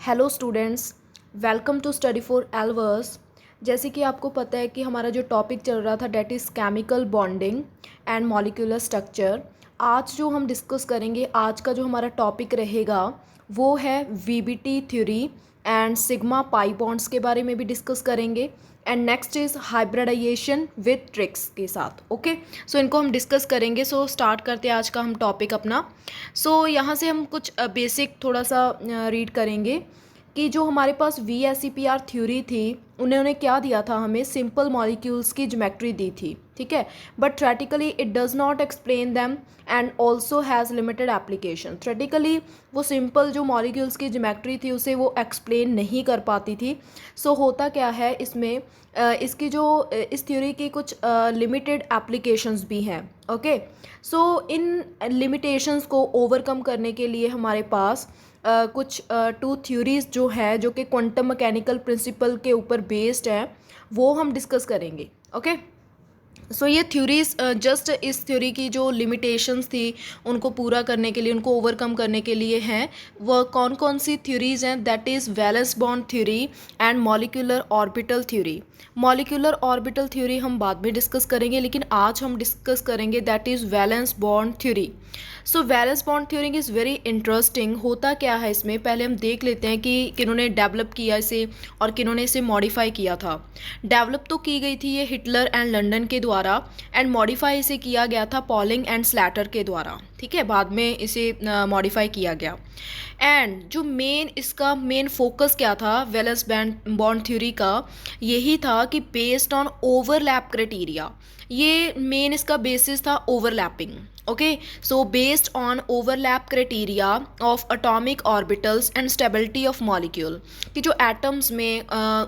Hello students, welcome to study for एल्वर्स। जैसे कि आपको पता है कि हमारा जो टॉपिक चल रहा था that is chemical bonding and molecular structure. आज जो हम डिस्कस करेंगे, आज का जो हमारा टॉपिक रहेगा वो है VBT theory and sigma pi bonds के बारे में भी डिस्कस करेंगे। And next is hybridization with tricks के साथ। ओके, सो इनको हम डिस्कस करेंगे। सो स्टार्ट करते हैं आज का हम टॉपिक अपना। सो यहाँ से हम कुछ बेसिक थोड़ा सा रीड करेंगे कि जो हमारे पास VSEPR थ्योरी थी, उन्होंने क्या दिया था, हमें सिंपल मॉलिक्यूल्स की ज्योमेट्री दी थी, ठीक है। But theoretically it does not explain them and also has limited application. Theoretically वो सिंपल जो मॉलिक्यूल्स की ज्योमेट्री थी उसे वो एक्सप्लेन नहीं कर पाती थी। सो होता क्या है इसमें, इसकी जो इस थ्योरी की कुछ लिमिटेड एप्लीकेशंस भी हैं। ओके, सो इन लिमिटेशंस को ओवरकम करने के लिए हमारे पास कुछ टू थ्योरीज जो है, जो कि क्वांटम मैकेनिकल प्रिंसिपल के ऊपर बेस्ड है, वो हम डिस्कस करेंगे। ओके, सो ये थ्योरीज जस्ट इस थ्योरी की जो लिमिटेशंस थी उनको पूरा करने के लिए, उनको ओवरकम करने के लिए हैं। वह कौन कौन सी थ्योरीज हैं? That is valence bond theory and molecular orbital theory. Molecular orbital theory हम बाद में डिस्कस करेंगे, लेकिन आज हम डिस्कस करेंगे that is valence bond theory. So valence bond theory is very interesting. होता क्या है इसमें, पहले हम देख लेते हैं कि किन्होंने डेवलप किया इसे और किन्होंने इसे मॉडिफाई किया था। डेवलप तो की गई थी ये हिटलर एंड लंदन के द्वारा, एंड मॉडिफाई इसे किया गया था पॉलिंग एंड स्लैटर के द्वारा, ठीक है। बाद में इसे मॉडिफाई किया गया। एंड जो इसका मेन फोकस क्या था वैलेंस बॉन्ड थ्योरी का, यही था कि बेस्ड ऑन ओवरलैप क्राइटेरिया। ये मेन इसका बेसिस था overlapping. Okay, so based on overlap criteria of atomic orbitals and stability of molecule, कि जो एटम्स में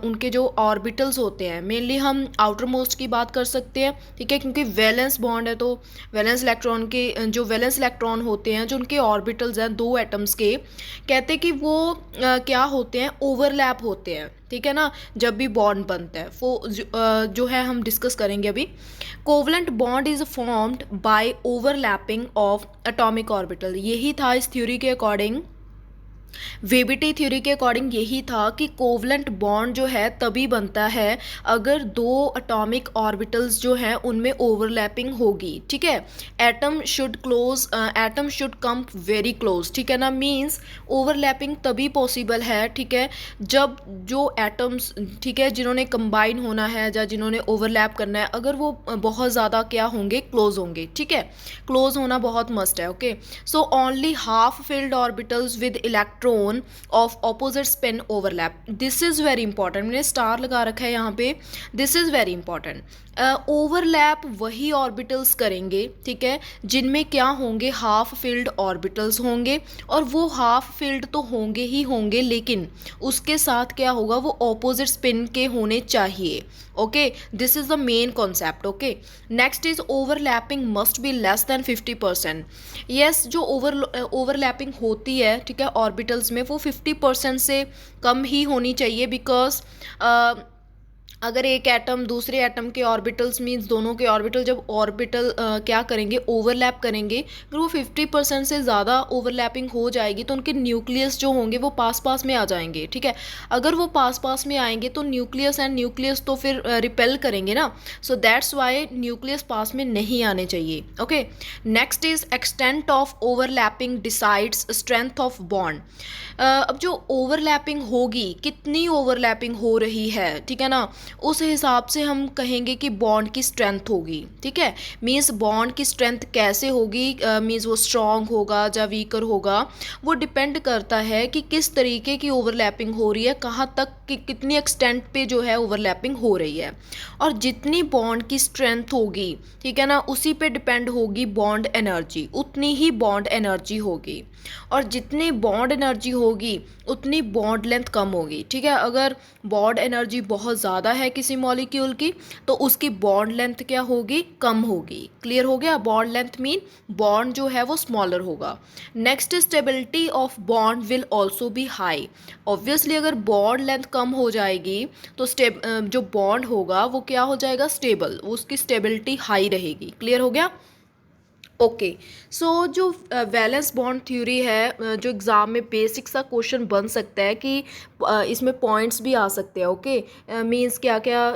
उनके जो ऑर्बिटल्स होते हैं, मेनली हम आउटर मोस्ट की बात कर सकते हैं, ठीक है, क्योंकि वैलेंस बॉन्ड है तो वैलेंस इलेक्ट्रॉन के जो वैलेंस इलेक्ट्रॉन होते हैं, जो उनके ऑर्बिटल्स हैं दो एटम्स के, कहते हैं कि वो क्या होते हैं, ओवरलैप होते हैं, ठीक है ना। जब भी बॉन्ड बनता है वो जो है हम डिस्कस करेंगे अभी। Covalent bond is formed by overlapping of atomic orbital. यही था इस थ्योरी के अकॉर्डिंग, वीबीटी थ्योरी के अकॉर्डिंग यही था कि कोवलेंट बॉन्ड जो है तभी बनता है अगर दो एटॉमिक ऑर्बिटल्स जो हैं उनमें ओवरलैपिंग होगी, ठीक है। Atom should come very close, ठीक है ना। मींस ओवरलैपिंग तभी पॉसिबल है, ठीक है, जब जो एटम्स, ठीक है, जिन्होंने कंबाइन होना है या जिन्होंने ओवरलैप करना है, अगर वो बहुत ज़्यादा क्या होंगे, क्लोज होंगे, ठीक है। क्लोज होना बहुत मस्ट है। Okay, so only half filled orbitals with electron of opposite spin overlap. This is very important, मैंने स्टार लगा रखा है यहाँ पे, this is very important. Overlap वही ऑर्बिटल्स करेंगे, ठीक है, जिनमें क्या होंगे, हाफ फिल्ड ऑर्बिटल्स होंगे, और वो हाफ फिल्ड तो होंगे ही होंगे, लेकिन उसके साथ क्या होगा, वो ऑपोजिट स्पिन के होने चाहिए। Okay, this is the main concept. Okay, next is overlapping must be less than 50%। Yes, जो ओवरलैपिंग होती है, ठीक है, ऑर्बिटल्स में, वो 50% से कम ही होनी चाहिए, बिकॉज अगर एक एटम दूसरे एटम के ऑर्बिटल्स मीन्स दोनों के ऑर्बिटल जब ऑर्बिटल क्या करेंगे, ओवरलैप करेंगे, अगर वो 50% से ज़्यादा ओवरलैपिंग हो जाएगी तो उनके न्यूक्लियस जो होंगे वो पास पास में आ जाएंगे, ठीक है। अगर वो पास पास में आएंगे तो न्यूक्लियस एंड न्यूक्लियस तो फिर रिपेल करेंगे ना, सो दैट्स वाई न्यूक्लियस पास में नहीं आने चाहिए। Okay, next is extent of overlapping decides strength of bond. अब जो ओवरलैपिंग होगी, कितनी ओवरलैपिंग हो रही है, ठीक है ना, उस हिसाब से हम कहेंगे कि बॉन्ड की स्ट्रेंथ होगी, ठीक है। मीन्स बॉन्ड की स्ट्रेंथ कैसे होगी, मीन्स वो स्ट्रॉन्ग होगा या वीकर होगा, वो डिपेंड करता है कि किस तरीके की ओवरलैपिंग हो रही है, कहाँ तक कि कितनी एक्सटेंट पे जो है ओवरलैपिंग हो रही है। और जितनी बॉन्ड की स्ट्रेंथ होगी, ठीक है ना, उसी पे डिपेंड होगी बॉन्ड एनर्जी, उतनी ही बॉन्ड एनर्जी होगी। और जितनी बॉन्ड एनर्जी होगी उतनी बॉन्ड लेंथ कम होगी, ठीक है। अगर बॉन्ड एनर्जी बहुत ज़्यादा है किसी मॉलिक्यूल की तो उसकी बॉन्ड लेंथ क्या होगी, कम होगी। क्लियर हो गया, बॉन्ड लेंथ मीन बॉन्ड जो है वो स्मॉलर होगा। Next stability of bond will also be high. Obviously अगर बॉन्ड लेंथ कम हो जाएगी तो जो बॉन्ड होगा वो क्या हो जाएगा, स्टेबल, उसकी स्टेबिलिटी हाई रहेगी। क्लियर हो गया। ओके। सो जो वैलेंस बॉन्ड थ्योरी है, जो एग्ज़ाम में बेसिक सा क्वेश्चन बन सकता है कि इसमें पॉइंट्स भी आ सकते हैं। ओके, मींस क्या क्या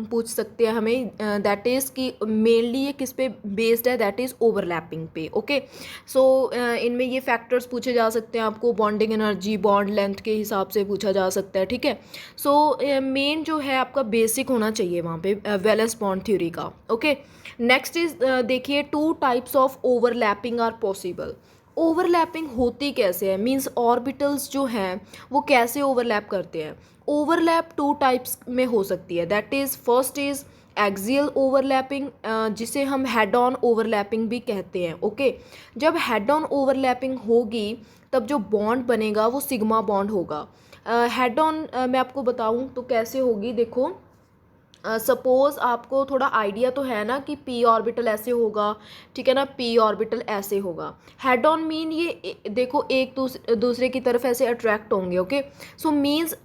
पूछ सकते हैं हमें, दैट इज़ कि मेनली ये किस पे बेस्ड है, दैट इज़ ओवरलैपिंग पे। ओके, सो इनमें ये फैक्टर्स पूछे जा सकते हैं आपको, बॉन्डिंग एनर्जी, बॉन्ड लेंथ के हिसाब से पूछा जा सकता है। ठीक है, सो मेन जो है आपका बेसिक होना चाहिए वहाँ पे वैलेंस बॉन्ड थ्योरी का। ओके, नेक्स्ट इज देखिए, two types of overlapping are possible. Overlapping होती कैसे है, मीन्स ऑर्बिटल्स जो हैं वो कैसे ओवरलैप करते हैं। ओवरलैप टू टाइप्स में हो सकती है, that is first is axial overlapping, जिसे हम हेड ऑन ओवरलैपिंग भी कहते हैं। ओके, जब हेड ऑन ओवरलैपिंग होगी तब जो बॉन्ड बनेगा वो सिग्मा बॉन्ड होगा। हेड ऑन मैं आपको बताऊं तो कैसे होगी, देखो सपोज़ आपको थोड़ा आइडिया तो है ना कि पी ऑर्बिटल ऐसे होगा, ठीक है ना, पी ऑर्बिटल ऐसे होगा। हेड ऑन मीन ये देखो एक दूसरे की तरफ ऐसे अट्रैक्ट होंगे। ओके, सो मीन्स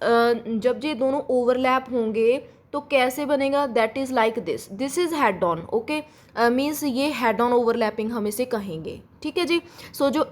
जब ये दोनों ओवरलैप होंगे तो कैसे बनेगा, that is like this is head on. Okay, means ये हेड ऑन ओवरलैपिंग हम इसे कहेंगे। ठीक है जी। सो जो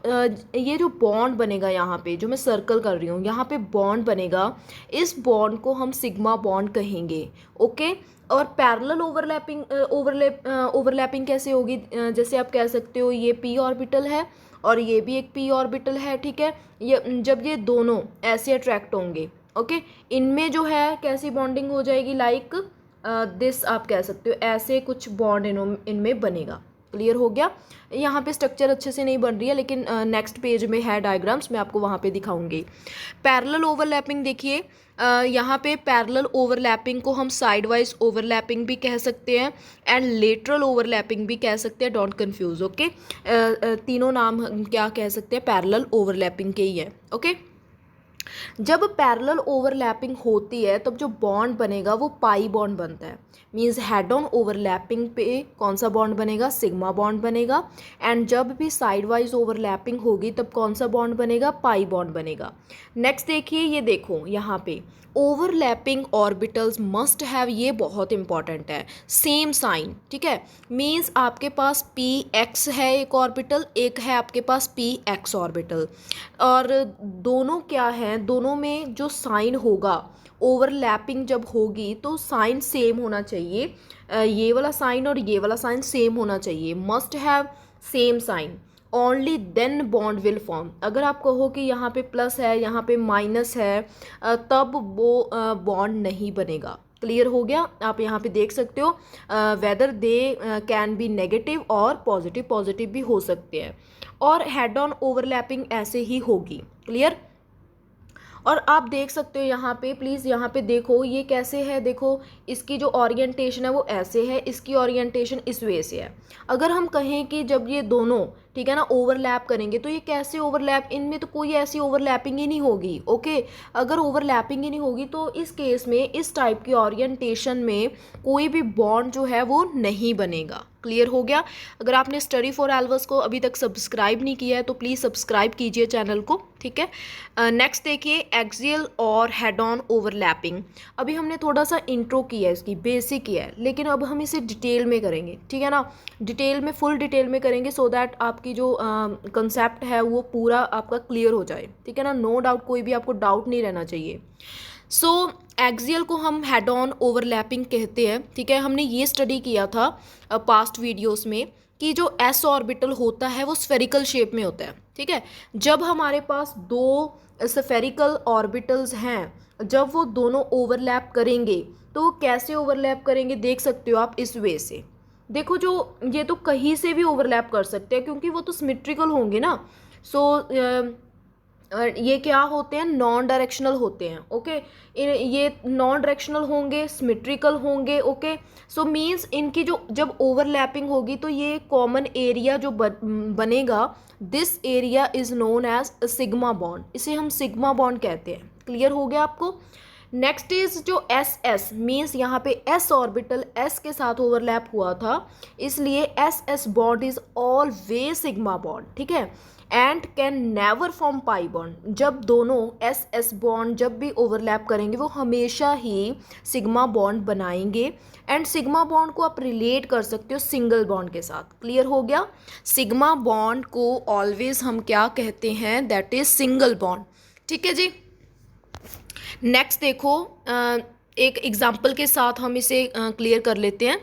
ये जो बॉन्ड बनेगा यहाँ पे, जो मैं सर्कल कर रही हूँ यहाँ पे बॉन्ड बनेगा, इस बॉन्ड को हम सिग्मा बॉन्ड कहेंगे। ओके, और पैरेलल ओवरलैपिंग कैसे होगी, जैसे आप कह सकते हो ये पी ऑर्बिटल है और ये भी एक पी ऑर्बिटल है। ठीक है, ये जब ये दोनों ऐसे अट्रैक्ट होंगे, ओके, इनमें जो है कैसी बॉन्डिंग हो जाएगी, लाइक दिस आप कह सकते हो, ऐसे कुछ बॉन्ड इनमें बनेगा। क्लियर हो गया। यहाँ पे स्ट्रक्चर अच्छे से नहीं बन रही है, लेकिन नेक्स्ट पेज में है डायग्राम्स, मैं आपको वहाँ पे दिखाऊंगी। पैरेलल ओवरलैपिंग देखिए, यहाँ पे पैरेलल ओवरलैपिंग को हम साइड वाइज ओवरलैपिंग भी कह सकते हैं एंड लेटरल ओवरलैपिंग भी कह सकते हैं, डोंट कंफ्यूज। ओके, तीनों नाम हम क्या कह सकते हैं, पैरेलल ओवरलैपिंग के ही है। ओके, जब पैरेलल ओवरलैपिंग होती है तब जो बॉन्ड बनेगा वो पाई बॉन्ड बनता है। मीन्स हेड ऑन ओवरलैपिंग पे कौन सा बॉन्ड बनेगा, सिग्मा बॉन्ड बनेगा। एंड जब भी साइड वाइज ओवरलैपिंग होगी तब कौन सा बॉन्ड बनेगा, पाई बॉन्ड बनेगा। नेक्स्ट देखिए, ये देखो यहाँ पे ओवरलैपिंग ऑर्बिटल्स मस्ट हैव, ये बहुत इंपॉर्टेंट है, सेम साइन। ठीक है, मीन्स आपके पास पी एक्स है एक ऑर्बिटल, एक है आपके पास पी एक्स ऑर्बिटल, और दोनों क्या हैं, दोनों में जो साइन होगा ओवरलैपिंग जब होगी तो साइन सेम होना चाहिए। ये वाला साइन और ये वाला साइन सेम होना चाहिए, must have same sign, only then bond will form. अगर आप कहो कि यहाँ पे प्लस है यहाँ पे माइनस है, तब वो बॉन्ड नहीं बनेगा। क्लियर हो गया। आप यहाँ पे देख सकते हो whether they can be negative और पॉजिटिव, पॉजिटिव भी हो सकते हैं, और हेड ऑन ओवरलैपिंग ऐसे ही होगी। क्लियर। और आप देख सकते हो यहाँ पे, प्लीज़ यहाँ पे देखो ये कैसे है, देखो इसकी जो ओरिएंटेशन है वो ऐसे है, इसकी ओरिएंटेशन इस वे से है। अगर हम कहें कि जब ये दोनों, ठीक है ना, ओवरलैप करेंगे तो ये कैसे ओवरलैप, इनमें तो कोई ऐसी ओवरलैपिंग ही नहीं होगी। ओके, अगर ओवरलैपिंग ही नहीं होगी तो इस केस में इस टाइप की ओरिएंटेशन में कोई भी बॉन्ड जो है वो नहीं बनेगा। क्लियर हो गया। अगर आपने स्टडी फॉर एल्वर्स को अभी तक सब्सक्राइब नहीं किया है तो प्लीज़ सब्सक्राइब कीजिए चैनल को। ठीक है, नेक्स्ट देखिए, एक्सियल और हेड ऑन ओवरलैपिंग। अभी हमने थोड़ा सा इंट्रो किया है, इसकी बेसिक किया है, लेकिन अब हम इसे डिटेल में करेंगे। ठीक है ना, डिटेल में, फुल डिटेल में करेंगे, सो दैट आपकी जो कंसेप्ट है वो पूरा आपका क्लियर हो जाए। ठीक है ना, नो डाउट, कोई भी आपको डाउट नहीं रहना चाहिए। सो एक्सियल को हम हेड ऑन ओवरलैपिंग कहते हैं। ठीक है, हमने ये स्टडी किया था पास्ट वीडियोस में कि जो एस ऑर्बिटल होता है वो स्फेरिकल शेप में होता है। ठीक है, जब हमारे पास दो स्फेरिकल ऑर्बिटल्स हैं, जब वो दोनों ओवरलैप करेंगे तो वो कैसे ओवरलैप करेंगे, देख सकते हो आप इस वे से। देखो, जो ये तो कहीं से भी ओवरलैप कर सकते हैं क्योंकि वो तो सिमेट्रिकल होंगे ना। सो ये क्या होते हैं, नॉन डायरेक्शनल होते हैं। ओके, ये नॉन डायरेक्शनल होंगे, सिमेट्रिकल होंगे। ओके, सो मीन्स इनकी जो जब ओवरलैपिंग होगी तो ये कॉमन एरिया जो बनेगा, this area is known as sigma bond, इसे हम सिग्मा बॉन्ड कहते हैं। क्लियर हो गया आपको। नेक्स्ट इज जो एस एस, मीन्स यहाँ पे एस ऑर्बिटल एस के साथ ओवरलैप हुआ था, इसलिए S S bond is always sigma bond. ठीक है, and can never form pi bond. जब दोनों एस एस बॉन्ड जब भी ओवरलैप करेंगे वो हमेशा ही सिग्मा बॉन्ड बनाएंगे। एंड सिग्मा बॉन्ड को आप रिलेट कर सकते हो सिंगल बॉन्ड के साथ। क्लियर हो गया? सिग्मा बॉन्ड को ऑलवेज हम क्या कहते हैं? That is single bond. ठीक है जी। नेक्स्ट देखो, एक एग्जाम्पल के साथ हम इसे क्लियर कर लेते हैं।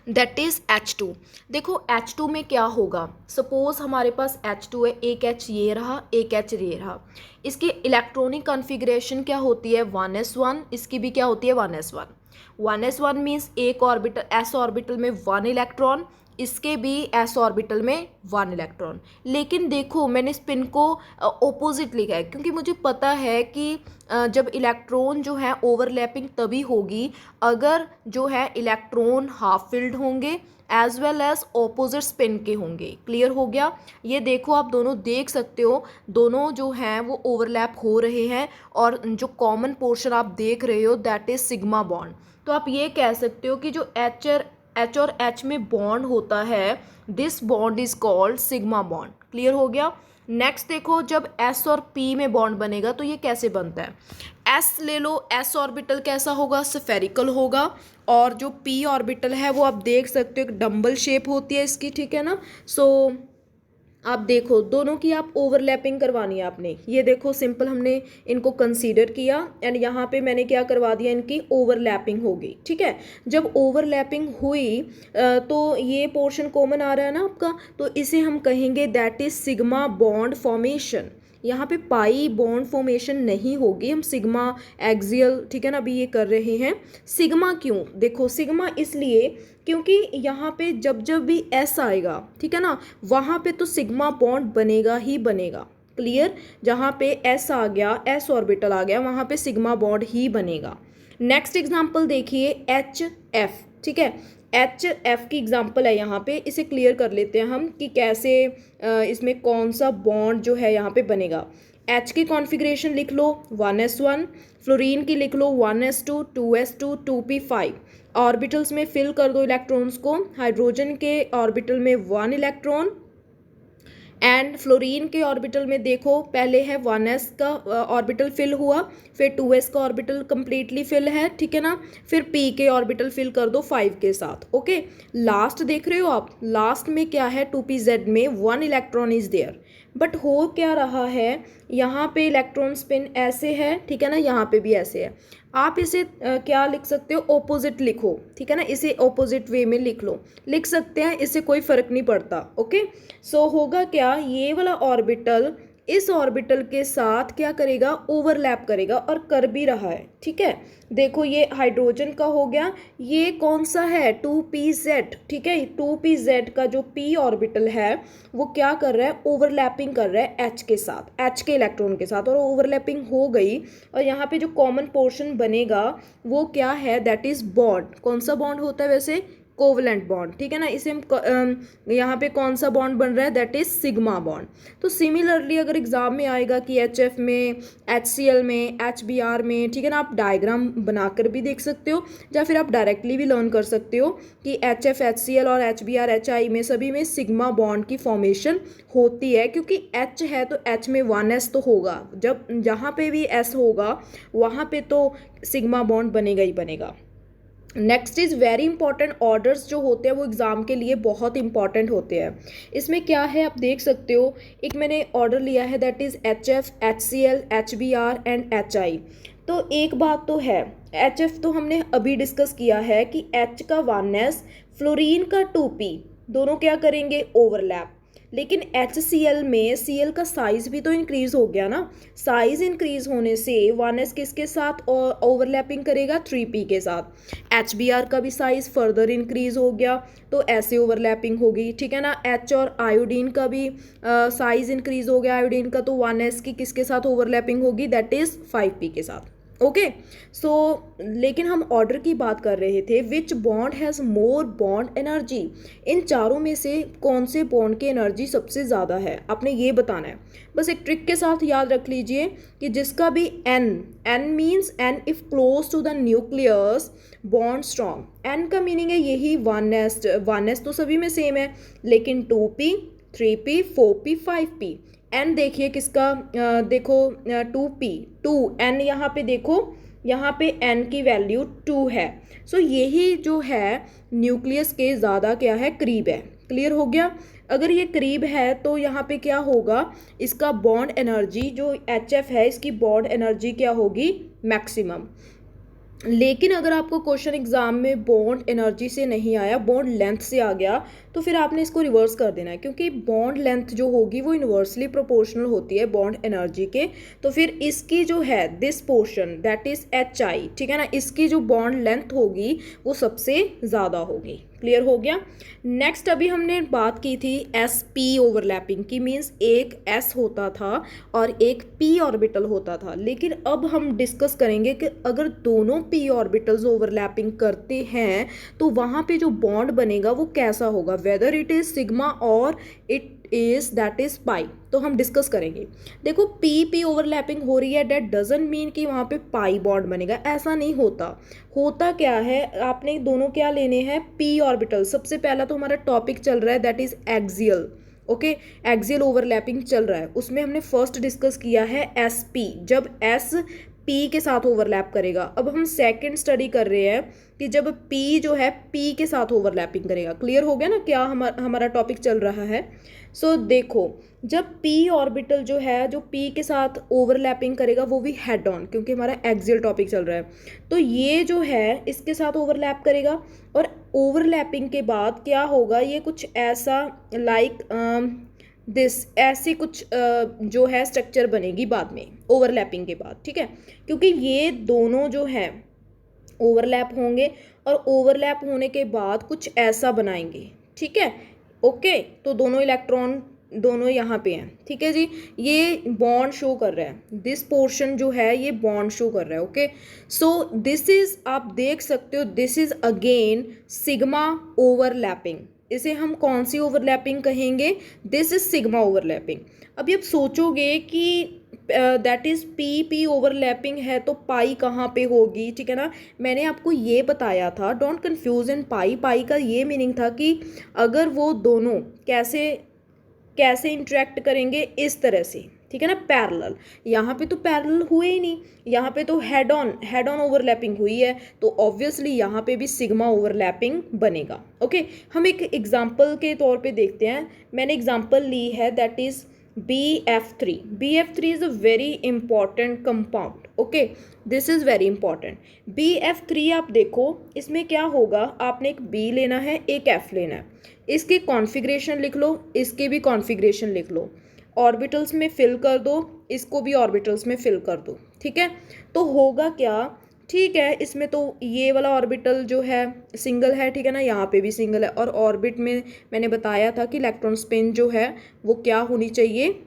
That is H2। देखो H2 में क्या होगा, सपोज हमारे पास H2 है, एक H ये रहा, एक H ये रहा। इसकी इलेक्ट्रॉनिक कॉन्फ़िगरेशन क्या होती है? 1s1। इसकी भी क्या होती है? 1s1। 1s1 मीन्स एक ऑर्बिटल, s ऑर्बिटल में 1 इलेक्ट्रॉन, इसके भी s ऑर्बिटल में 1 इलेक्ट्रॉन। लेकिन देखो मैंने स्पिन को ऑपोजिट लिखा है क्योंकि मुझे पता है कि जब इलेक्ट्रॉन जो है ओवरलैपिंग तभी होगी अगर जो है इलेक्ट्रॉन हाफ फिल्ड होंगे as well as opposite spin के होंगे। क्लियर हो गया? ये देखो आप दोनों देख सकते हो, दोनों जो हैं वो ओवरलैप हो रहे हैं और जो कॉमन पोर्शन आप देख रहे हो दैट इज सिग्मा बॉन्ड। तो आप ये कह सकते हो कि जो H और H में बॉन्ड होता है, this bond is called sigma bond. Clear हो गया? नेक्स्ट देखो, जब S और P में बॉन्ड बनेगा तो ये कैसे बनता है? S ले लो, S ऑर्बिटल कैसा होगा? स्फेरिकल होगा। और जो P ऑर्बिटल है वो आप देख सकते हो एक डंबल शेप होती है इसकी, ठीक है ना। सो आप देखो दोनों की आप ओवरलैपिंग करवानी है आपने। ये देखो सिंपल हमने इनको कंसीडर किया एंड यहाँ पे मैंने क्या करवा दिया, इनकी ओवरलैपिंग होगी। ठीक है, जब ओवरलैपिंग हुई तो ये पोर्शन कॉमन आ रहा है ना आपका, तो इसे हम कहेंगे that is sigma bond formation. यहाँ पे पाई बॉन्ड फॉर्मेशन नहीं होगी, हम सिग्मा एक्सियल, ठीक है ना, अभी ये कर रहे हैं। सिग्मा क्यों? देखो सिग्मा इसलिए क्योंकि यहाँ पे जब जब भी एस आएगा, ठीक है ना, वहाँ पे तो सिग्मा बॉन्ड बनेगा ही बनेगा। क्लियर? जहाँ पे एस आ गया, एस ऑर्बिटल आ गया, वहाँ पे सिग्मा बॉन्ड ही बनेगा। नेक्स्ट एग्जाम्पल देखिए एच एफ। ठीक है, एच एफ की एग्जाम्पल है यहाँ पे, इसे क्लियर कर लेते हैं हम कि कैसे इसमें कौन सा बॉन्ड जो है यहाँ पे बनेगा। एच की कॉन्फ़िगरेशन लिख लो 1s1, फ्लोरीन की लिख लो 1s2, 2s2, 2p5। ऑर्बिटल्स में फिल कर दो इलेक्ट्रॉन्स को। हाइड्रोजन के ऑर्बिटल में 1 इलेक्ट्रॉन एंड फ्लोरीन के ऑर्बिटल में देखो पहले है 1s का ऑर्बिटल फिल हुआ, फिर 2s का ऑर्बिटल कंप्लीटली फिल है, ठीक है ना, फिर p के ऑर्बिटल फिल कर दो 5 के साथ। ओके, लास्ट देख रहे हो आप, लास्ट में क्या है? 2pz में 1 इलेक्ट्रॉन इज देयर। बट हो क्या रहा है, यहाँ पे इलेक्ट्रॉन स्पिन ऐसे है, ठीक है ना, यहाँ पे भी ऐसे है। आप इसे क्या लिख सकते हो? ऑपोजिट लिखो, ठीक है ना, इसे ऑपोजिट वे में लिख सकते हैं, इससे कोई फर्क नहीं पड़ता। ओके, सो होगा क्या, ये वाला ऑर्बिटल इस ऑर्बिटल के साथ क्या करेगा? ओवरलैप करेगा और कर भी रहा है। ठीक है, देखो ये हाइड्रोजन का हो गया, ये कौन सा है? 2pz। ठीक है, 2pz का जो p ऑर्बिटल है वो क्या कर रहा है? ओवरलैपिंग कर रहा है h के साथ, h के इलेक्ट्रॉन के साथ, और ओवरलैपिंग हो गई और यहाँ पे जो कॉमन पोर्शन बनेगा वो क्या है? That is bond. कौन सा बॉन्ड होता है वैसे? Covalent bond. ठीक है ना, इसे हम यहाँ पे कौन सा बॉन्ड बन रहा है? That is sigma bond. तो सिमिलरली अगर एग्जाम में आएगा कि HF में, HCl में, HBr में, ठीक है ना, आप डायग्राम बनाकर भी देख सकते हो या फिर आप डायरेक्टली भी लर्न कर सकते हो कि HF, HCl और HBr, HI में सभी में सिग्मा बॉन्ड की फॉर्मेशन होती है, क्योंकि H है तो H में 1s तो होगा, जब जहाँ पे भी S होगा वहाँ पे तो सिग्मा बॉन्ड बनेगा ही बनेगा। Next is very important, orders जो होते हैं वो एग्ज़ाम के लिए बहुत इंपॉर्टेंट होते हैं। इसमें क्या है आप देख सकते हो, एक मैंने ऑर्डर लिया है that is HF, HCl, HBr and HI। तो एक बात तो है, HF तो हमने अभी डिस्कस किया है कि H का 1s, फ्लोरीन का 2p, दोनों क्या करेंगे? ओवरलैप। लेकिन HCl में Cl का साइज़ भी तो इंक्रीज़ हो गया ना, साइज़ इंक्रीज़ होने से 1s किसके साथ ओवरलैपिंग करेगा? 3p के साथ। HBr का भी साइज़ फर्दर इंक्रीज़ हो गया तो ऐसे ओवरलैपिंग होगी, ठीक है ना। H और आयोडीन का भी साइज़ इंक्रीज़ हो गया, आयोडीन का, तो 1s की किसके साथ ओवरलैपिंग होगी? दैट इज़ 5p के साथ। ओके, सो लेकिन हम ऑर्डर की बात कर रहे थे, which bond has more bond energy. इन चारों में से कौन से बॉन्ड की एनर्जी सबसे ज़्यादा है, आपने ये बताना है। बस एक ट्रिक के साथ याद रख लीजिए कि जिसका भी N means N if close to the nucleus bond strong. N का मीनिंग है यही 1s तो सभी में सेम है, लेकिन 2p 3p 4p 5p। n देखिए किसका, देखो 2p 2n, यहाँ पे देखो, यहाँ पे n की वैल्यू 2 है। सो यही जो है न्यूक्लियस के ज़्यादा क्या है, करीब है। क्लियर हो गया। अगर ये करीब है तो यहाँ पे क्या होगा, इसका बॉन्ड एनर्जी जो HF है, इसकी बॉन्ड एनर्जी क्या होगी, मैक्सिमम। लेकिन अगर आपको क्वेश्चन एग्जाम में बॉन्ड एनर्जी से नहीं आया, बॉन्ड लेंथ से आ गया, तो फिर आपने इसको रिवर्स कर देना है, क्योंकि बॉन्ड लेंथ जो होगी वो इन्वर्सली प्रोपोर्शनल होती है बॉन्ड एनर्जी के। तो फिर इसकी जो है this portion that is HI, ठीक है ना, इसकी जो बॉन्ड लेंथ होगी वो सबसे ज़्यादा होगी। क्लियर हो गया। नेक्स्ट अभी हमने बात की थी SP ओवरलैपिंग की, मीन्स एक S होता था और एक P ऑर्बिटल होता था। लेकिन अब हम डिस्कस करेंगे कि अगर दोनों P ऑर्बिटल्स ओवरलैपिंग करते हैं तो वहाँ पे जो बॉन्ड बनेगा वो कैसा होगा, वेदर इट इज़ सिग्मा और इट इज़ दैट इज़ पाई। तो हम डिस्कस करेंगे। देखो P ओवरलैपिंग हो रही है, दैट डजंट मीन कि वहाँ पे पाई बॉन्ड बनेगा, ऐसा नहीं होता। होता क्या है, आपने दोनों क्या लेने हैं, P ऑर्बिटल। सबसे पहला तो हमारा टॉपिक चल रहा है that is axial, okay, axial overlapping चल रहा है। उसमें हमने फर्स्ट डिस्कस किया है SP, जब S P के साथ ओवरलैप करेगा। अब हम सेकंड स्टडी कर रहे हैं कि जब P जो है P के साथ ओवरलैपिंग करेगा। क्लियर हो गया ना क्या हमारा टॉपिक चल रहा है। सो देखो, जब P ऑर्बिटल जो है, जो P के साथ ओवरलैपिंग करेगा वो भी हेड ऑन, क्योंकि हमारा एक्सियल टॉपिक चल रहा है। तो ये जो है इसके साथ ओवरलैप करेगा, और ओवरलैपिंग के बाद क्या होगा, ये कुछ ऐसा लाइक दिस, ऐसी कुछ जो है स्ट्रक्चर बनेगी बाद में ओवरलैपिंग के बाद, ठीक है। क्योंकि ये दोनों जो है ओवरलैप होंगे और ओवरलैप होने के बाद कुछ ऐसा बनाएंगे, ठीक है। ओके, तो दोनों इलेक्ट्रॉन दोनों यहाँ पे हैं, ठीक है जी। ये बॉन्ड शो कर रहा है, दिस पोर्शन जो है ये बॉन्ड शो कर रहा है। ओके, सो दिस इज, आप देख सकते हो, this is again sigma overlapping. इसे हम कौन सी ओवरलैपिंग कहेंगे, दिस इज सिग्मा ओवरलैपिंग। अभी आप सोचोगे कि दैट इज़ P ओवरलैपिंग है तो पाई कहाँ पे होगी, ठीक है ना। मैंने आपको ये बताया था, डोंट कंफ्यूज इन पाई। पाई का ये मीनिंग था कि अगर वो दोनों कैसे कैसे इंटरेक्ट करेंगे, इस तरह से, ठीक है ना, पैरेलल। यहाँ पे तो पैरेलल हुए ही नहीं, यहाँ पे तो हेड ऑन ओवरलैपिंग हुई है, तो ऑब्वियसली यहाँ पे भी सिग्मा ओवरलैपिंग बनेगा। ओके, हम एक एग्जांपल के तौर पे देखते हैं। मैंने एग्जांपल ली है that is BF3। BF3 is a very important compound. Okay, this is very important. BF3 आप देखो, इसमें क्या होगा, आपने एक B लेना है, एक F लेना है। इसकी कॉन्फ़िगरेशन लिख लो, इसके भी कॉन्फ़िगरेशन लिख लो, ऑर्बिटल्स में फिल कर दो, इसको भी ऑर्बिटल्स में फिल कर दो, ठीक है। तो होगा क्या, ठीक है, इसमें तो ये वाला ऑर्बिटल जो है सिंगल है, ठीक है ना, यहाँ पे भी सिंगल है। और ऑर्बिट में मैंने बताया था कि इलेक्ट्रॉन स्पिन जो है वो क्या होनी चाहिए,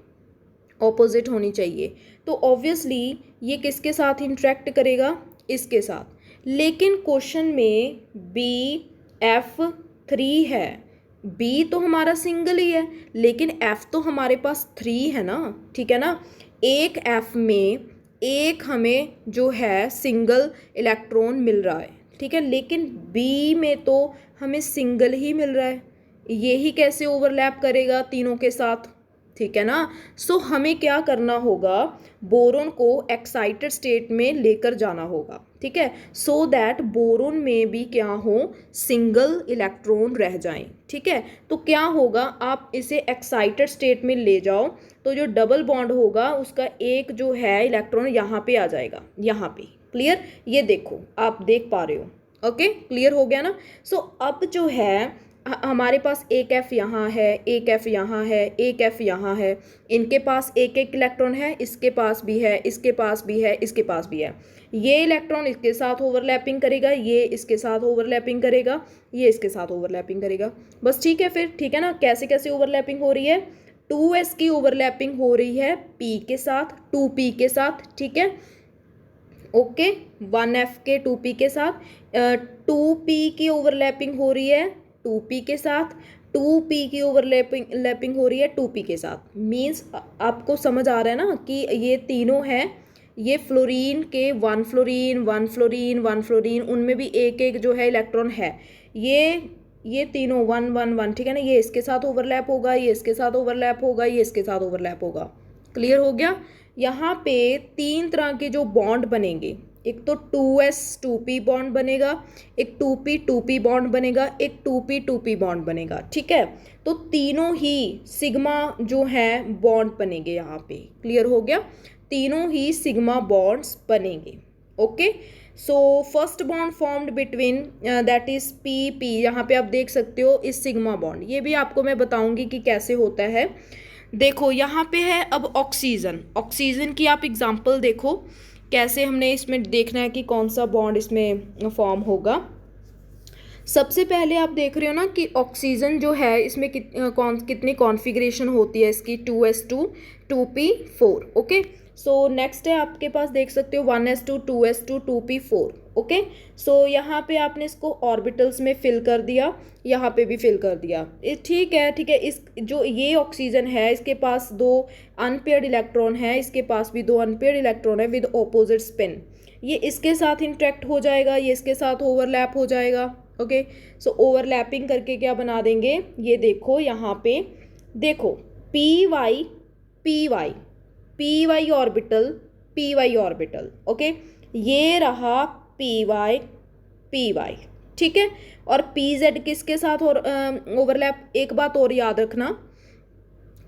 ऑपोजिट होनी चाहिए। तो ऑब्वियसली ये किसके साथ इंटरेक्ट करेगा, इसके साथ। लेकिन क्वेश्चन में BF3 है, B तो हमारा सिंगल ही है, लेकिन F तो हमारे पास 3 है ना, ठीक है ना। एक F में एक हमें जो है सिंगल इलेक्ट्रॉन मिल रहा है, ठीक है, लेकिन B में तो हमें सिंगल ही मिल रहा है। यही कैसे ओवरलैप करेगा तीनों के साथ, ठीक है ना। सो हमें क्या करना होगा, बोरोन को एक्साइटेड स्टेट में लेकर जाना होगा, ठीक है, सो दैट बोरोन में भी क्या हो, सिंगल इलेक्ट्रॉन रह जाएं, ठीक है। तो क्या होगा, आप इसे एक्साइटेड स्टेट में ले जाओ तो जो डबल बॉन्ड होगा उसका एक जो है इलेक्ट्रॉन यहाँ पे आ जाएगा, यहाँ पे। क्लियर, ये देखो आप देख पा रहे हो। ओके, क्लियर हो गया ना। सो अब जो है हमारे पास एक F यहाँ है, एक F यहाँ है, एक F यहाँ है, इनके पास एक एक इलेक्ट्रॉन है, इसके पास भी है, इसके पास भी है, इसके पास भी है। ये इलेक्ट्रॉन इसके साथ ओवरलैपिंग करेगा, ये इसके साथ ओवरलैपिंग करेगा, ये इसके साथ ओवरलैपिंग करेगा, बस। ठीक है, फिर ठीक है ना, कैसे कैसे ओवरलैपिंग हो रही है, 2s की ओवरलैपिंग हो रही है P के साथ, 2p के साथ, ठीक है। ओके, 1f के 2p के साथ, 2p की ओवरलैपिंग हो रही है 2p के साथ, 2p की ओवरलैपिंग हो रही है 2p के साथ। मीन्स आपको समझ आ रहा है ना कि ये तीनों हैं, ये फ्लोरीन के 1 फ्लोरीन 1 फ्लोरीन 1 फ्लोरीन, उनमें भी एक एक जो है इलेक्ट्रॉन है। ये ये तीनों 1 1 1, ठीक है ना, ये इसके साथ ओवरलैप होगा, ये इसके साथ ओवरलैप होगा, ये इसके साथ ओवरलैप होगा। क्लियर हो गया। यहाँ पे 3 तरह के जो बॉन्ड बनेंगे, एक तो 2s 2p बॉन्ड बनेगा, एक 2p 2p बॉन्ड बनेगा, एक 2p 2p बॉन्ड बनेगा, ठीक है। तो तीनों ही सिग्मा जो है बॉन्ड बनेंगे यहाँ पे। क्लियर हो गया, तीनों ही सिग्मा बॉन्ड्स बनेंगे। Okay, so first bond formed between that is P P, यहाँ पे आप देख सकते हो इस सिग्मा बॉन्ड, ये भी आपको मैं बताऊंगी कि कैसे होता है। देखो यहाँ पे है अब ऑक्सीजन, ऑक्सीजन की आप एग्जांपल देखो कैसे हमने इसमें देखना है कि कौन सा बॉन्ड इसमें फॉर्म होगा। सबसे पहले आप देख रहे हो ना कि ऑक्सीजन जो है इसमें कितनी कॉन्फ़िगरेशन होती है इसकी, 2s2 2p4। Okay, so next है आपके पास देख सकते हो 1s2 2s2 2p4। ओके, सो यहाँ पे आपने इसको ऑर्बिटल्स में फिल कर दिया, यहाँ पे भी फिल कर दिया, ठीक है, ठीक है। इस जो ये ऑक्सीजन है इसके पास 2 अनपेयर्ड इलेक्ट्रॉन है, इसके पास भी 2 अनपेयर्ड इलेक्ट्रॉन है विद ऑपोजिट स्पिन। ये इसके साथ इंटरेक्ट हो जाएगा, ये इसके साथ ओवरलैप हो जाएगा। ओके, सो ओवरलैपिंग करके क्या बना देंगे, ये देखो यहाँ पे देखो P Y P Y P Y orbital P Y orbital. Okay, ये रहा पी वाई, ठीक है। और पी जेड किसके साथ और ओवरलैप, एक बात और याद रखना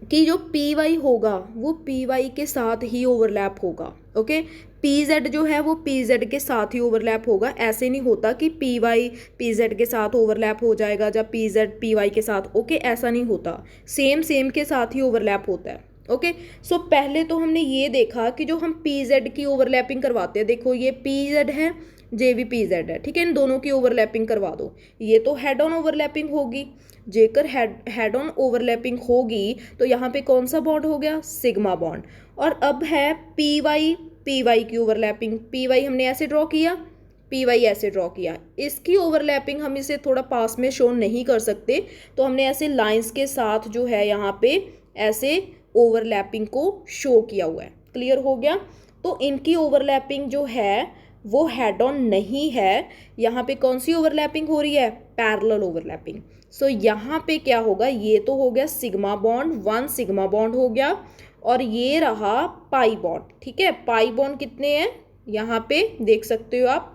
कि जो पी वाई होगा वो पी वाई के साथ ही ओवरलैप होगा। ओके, पी जेड जो है वो पी जेड के साथ ही ओवरलैप होगा, ऐसे नहीं होता कि पी वाई पी जेड के साथ ओवरलैप हो जाएगा जब पी जेड पी वाई के साथ। ओके, ऐसा नहीं होता, सेम के साथ ही ओवरलैप होता है। ओके, सो पहले तो हमने ये देखा कि जो हम पी जेड की ओवरलैपिंग करवाते हैं, देखो ये पी जेड है, जे भी पी जेड है, ठीक है, इन दोनों की ओवरलैपिंग करवा दो। ये तो हेड ऑन ओवरलैपिंग होगी, जेकर हेड ऑन ओवरलैपिंग होगी तो यहाँ पे कौन सा बॉन्ड हो गया, सिग्मा बॉन्ड। और अब है पी वाई की ओवरलैपिंग, पी वाई हमने ऐसे ड्रॉ किया, पी वाई ऐसे ड्रॉ किया, इसकी ओवरलैपिंग हम इसे थोड़ा पास में शो नहीं कर सकते, तो हमने ऐसे लाइंस के साथ जो है यहाँ पे ऐसे ओवरलैपिंग को शो किया हुआ है। क्लियर हो गया, तो इनकी ओवरलैपिंग जो है वो हेड ऑन नहीं है, यहाँ पे कौन सी ओवरलैपिंग हो रही है, पैरेलल ओवरलैपिंग। सो यहाँ पे क्या होगा, ये तो हो गया सिग्मा बॉन्ड, 1 सिग्मा बॉन्ड हो गया, और ये रहा पाई बॉन्ड, ठीक है। पाई बॉन्ड कितने हैं यहाँ पे देख सकते हो आप,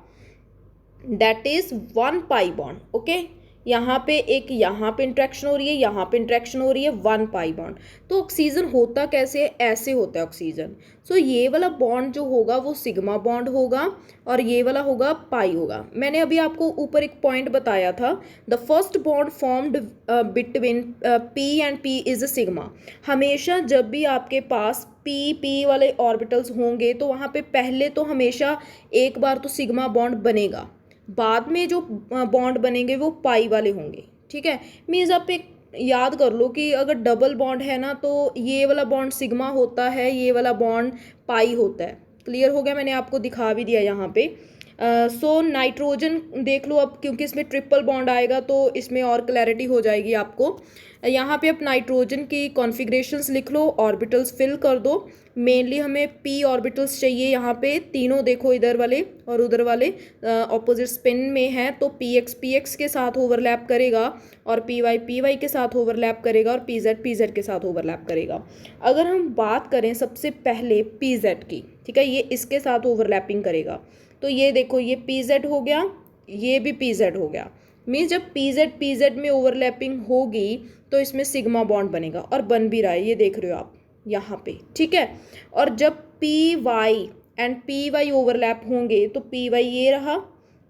that is 1 pi bond. Okay, यहाँ पे एक यहाँ पे इंट्रैक्शन हो रही है, यहाँ पे इंट्रैक्शन हो रही है, 1 पाई बॉन्ड। तो ऑक्सीजन होता कैसे है, ऐसे होता है ऑक्सीजन। सो ये वाला बॉन्ड जो होगा वो सिग्मा बॉन्ड होगा, और ये वाला होगा पाई होगा। मैंने अभी आपको ऊपर एक पॉइंट बताया था, the first bond formed between P and P is a sigma. हमेशा जब भी आपके पास पी वाले ऑर्बिटल्स होंगे तो वहाँ पे पहले तो हमेशा एक बार तो सिग्मा बॉन्ड बनेगा, बाद में जो बॉन्ड बनेंगे वो पाई वाले होंगे, ठीक है। मीन्स आप एक याद कर लो कि अगर डबल बॉन्ड है ना तो ये वाला बॉन्ड सिग्मा होता है, ये वाला बॉन्ड पाई होता है। क्लियर हो गया, मैंने आपको दिखा भी दिया यहाँ पे। सो नाइट्रोजन देख लो अब, क्योंकि इसमें ट्रिपल बॉन्ड आएगा तो इसमें और क्लैरिटी हो जाएगी आपको। यहाँ पे आप नाइट्रोजन की कॉन्फ़िगरेशंस लिख लो, ऑर्बिटल्स फिल कर दो। मेनली हमें पी ऑर्बिटल्स चाहिए यहाँ पे, तीनों देखो इधर वाले और उधर वाले ऑपोजिट स्पिन में है, तो पी एक्स के साथ ओवरलैप करेगा, और पी वाई के साथ ओवरलैप करेगा, और पी जेड के साथ ओवरलैप करेगा। अगर हम बात करें सबसे पहले पी जेड की, ठीक है, ये इसके साथ ओवरलैपिंग करेगा, तो ये देखो ये पी जेड हो गया, ये भी पी जेड हो गया। मीन्स जब पी जेड में ओवरलैपिंग होगी तो इसमें सिग्मा बॉन्ड बनेगा, और बन भी रहा है, ये देख रहे हो आप यहाँ पे, ठीक है। और जब P Y and P Y overlap होंगे तो पी वाई ये रहा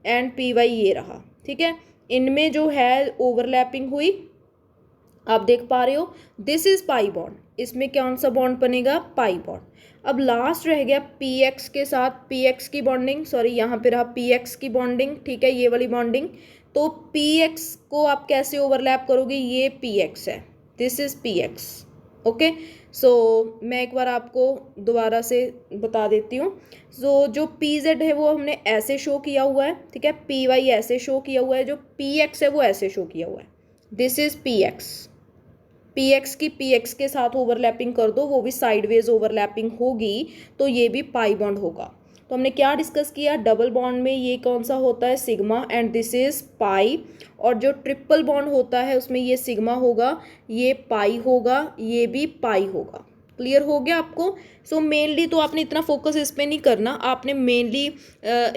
एंड पी वाई ये रहा, ठीक है। इनमें जो है ओवरलैपिंग हुई, आप देख पा रहे हो, दिस इज पाई बॉन्ड, इसमें कौन सा बॉन्ड बनेगा, पाई बॉन्ड। अब लास्ट रह गया पी एक्स के साथ पी एक्स की बॉन्डिंग, सॉरी यहाँ पे रहा पी एक्स की बॉन्डिंग, ठीक है, ये वाली बॉन्डिंग। तो पी एक्स को आप कैसे ओवरलैप करोगे, ये पी एक्स है, this is P X. Okay, so मैं एक बार आपको दोबारा से बता देती हूँ। सो जो पी जेड है वो हमने ऐसे शो किया हुआ है, ठीक है, पी वाई ऐसे शो किया हुआ है, जो पी एक्स है वो ऐसे शो किया हुआ है, this is P x. P x की पी एक्स के साथ ओवरलैपिंग कर दो, वो भी साइडवेज ओवरलैपिंग होगी, तो ये भी पाई बॉन्ड होगा। तो हमने क्या डिस्कस किया, डबल बॉन्ड में ये कौन सा होता है, sigma, and this is pi, और जो ट्रिपल बॉन्ड होता है उसमें ये सिग्मा होगा, ये पाई होगा, ये भी पाई होगा। क्लियर हो गया आपको। सो मेनली तो आपने इतना फोकस इस पे नहीं करना, आपने मेनली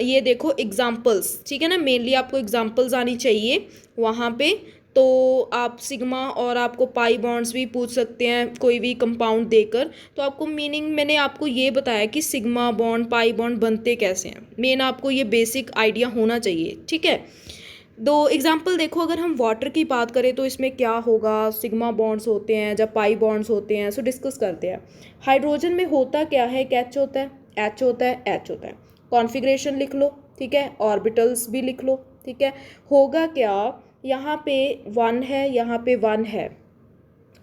ये देखो एग्जांपल्स, ठीक है ना, मेनली आपको एग्जांपल्स आनी चाहिए वहाँ पे। तो आप सिग्मा और आपको पाई बॉन्ड्स भी पूछ सकते हैं कोई भी कंपाउंड देकर, तो आपको मीनिंग मैंने आपको ये बताया कि सिग्मा बॉन्ड पाई बॉन्ड बनते कैसे हैं, मेन आपको ये बेसिक आइडिया होना चाहिए, ठीक है। दो एग्जाम्पल देखो, अगर हम वाटर की बात करें तो इसमें क्या होगा, सिग्मा बॉन्ड्स होते हैं जब पाई बॉन्ड्स होते हैं, सो डिस्कस करते हैं। हाइड्रोजन में होता क्या है, एक एच होता है, एच होता है, एच होता है, कॉन्फ़िगरेशन लिख लो, ठीक है, ऑर्बिटल्स भी लिख लो, ठीक है। होगा क्या, यहाँ पे 1 है, यहाँ पे 1 है,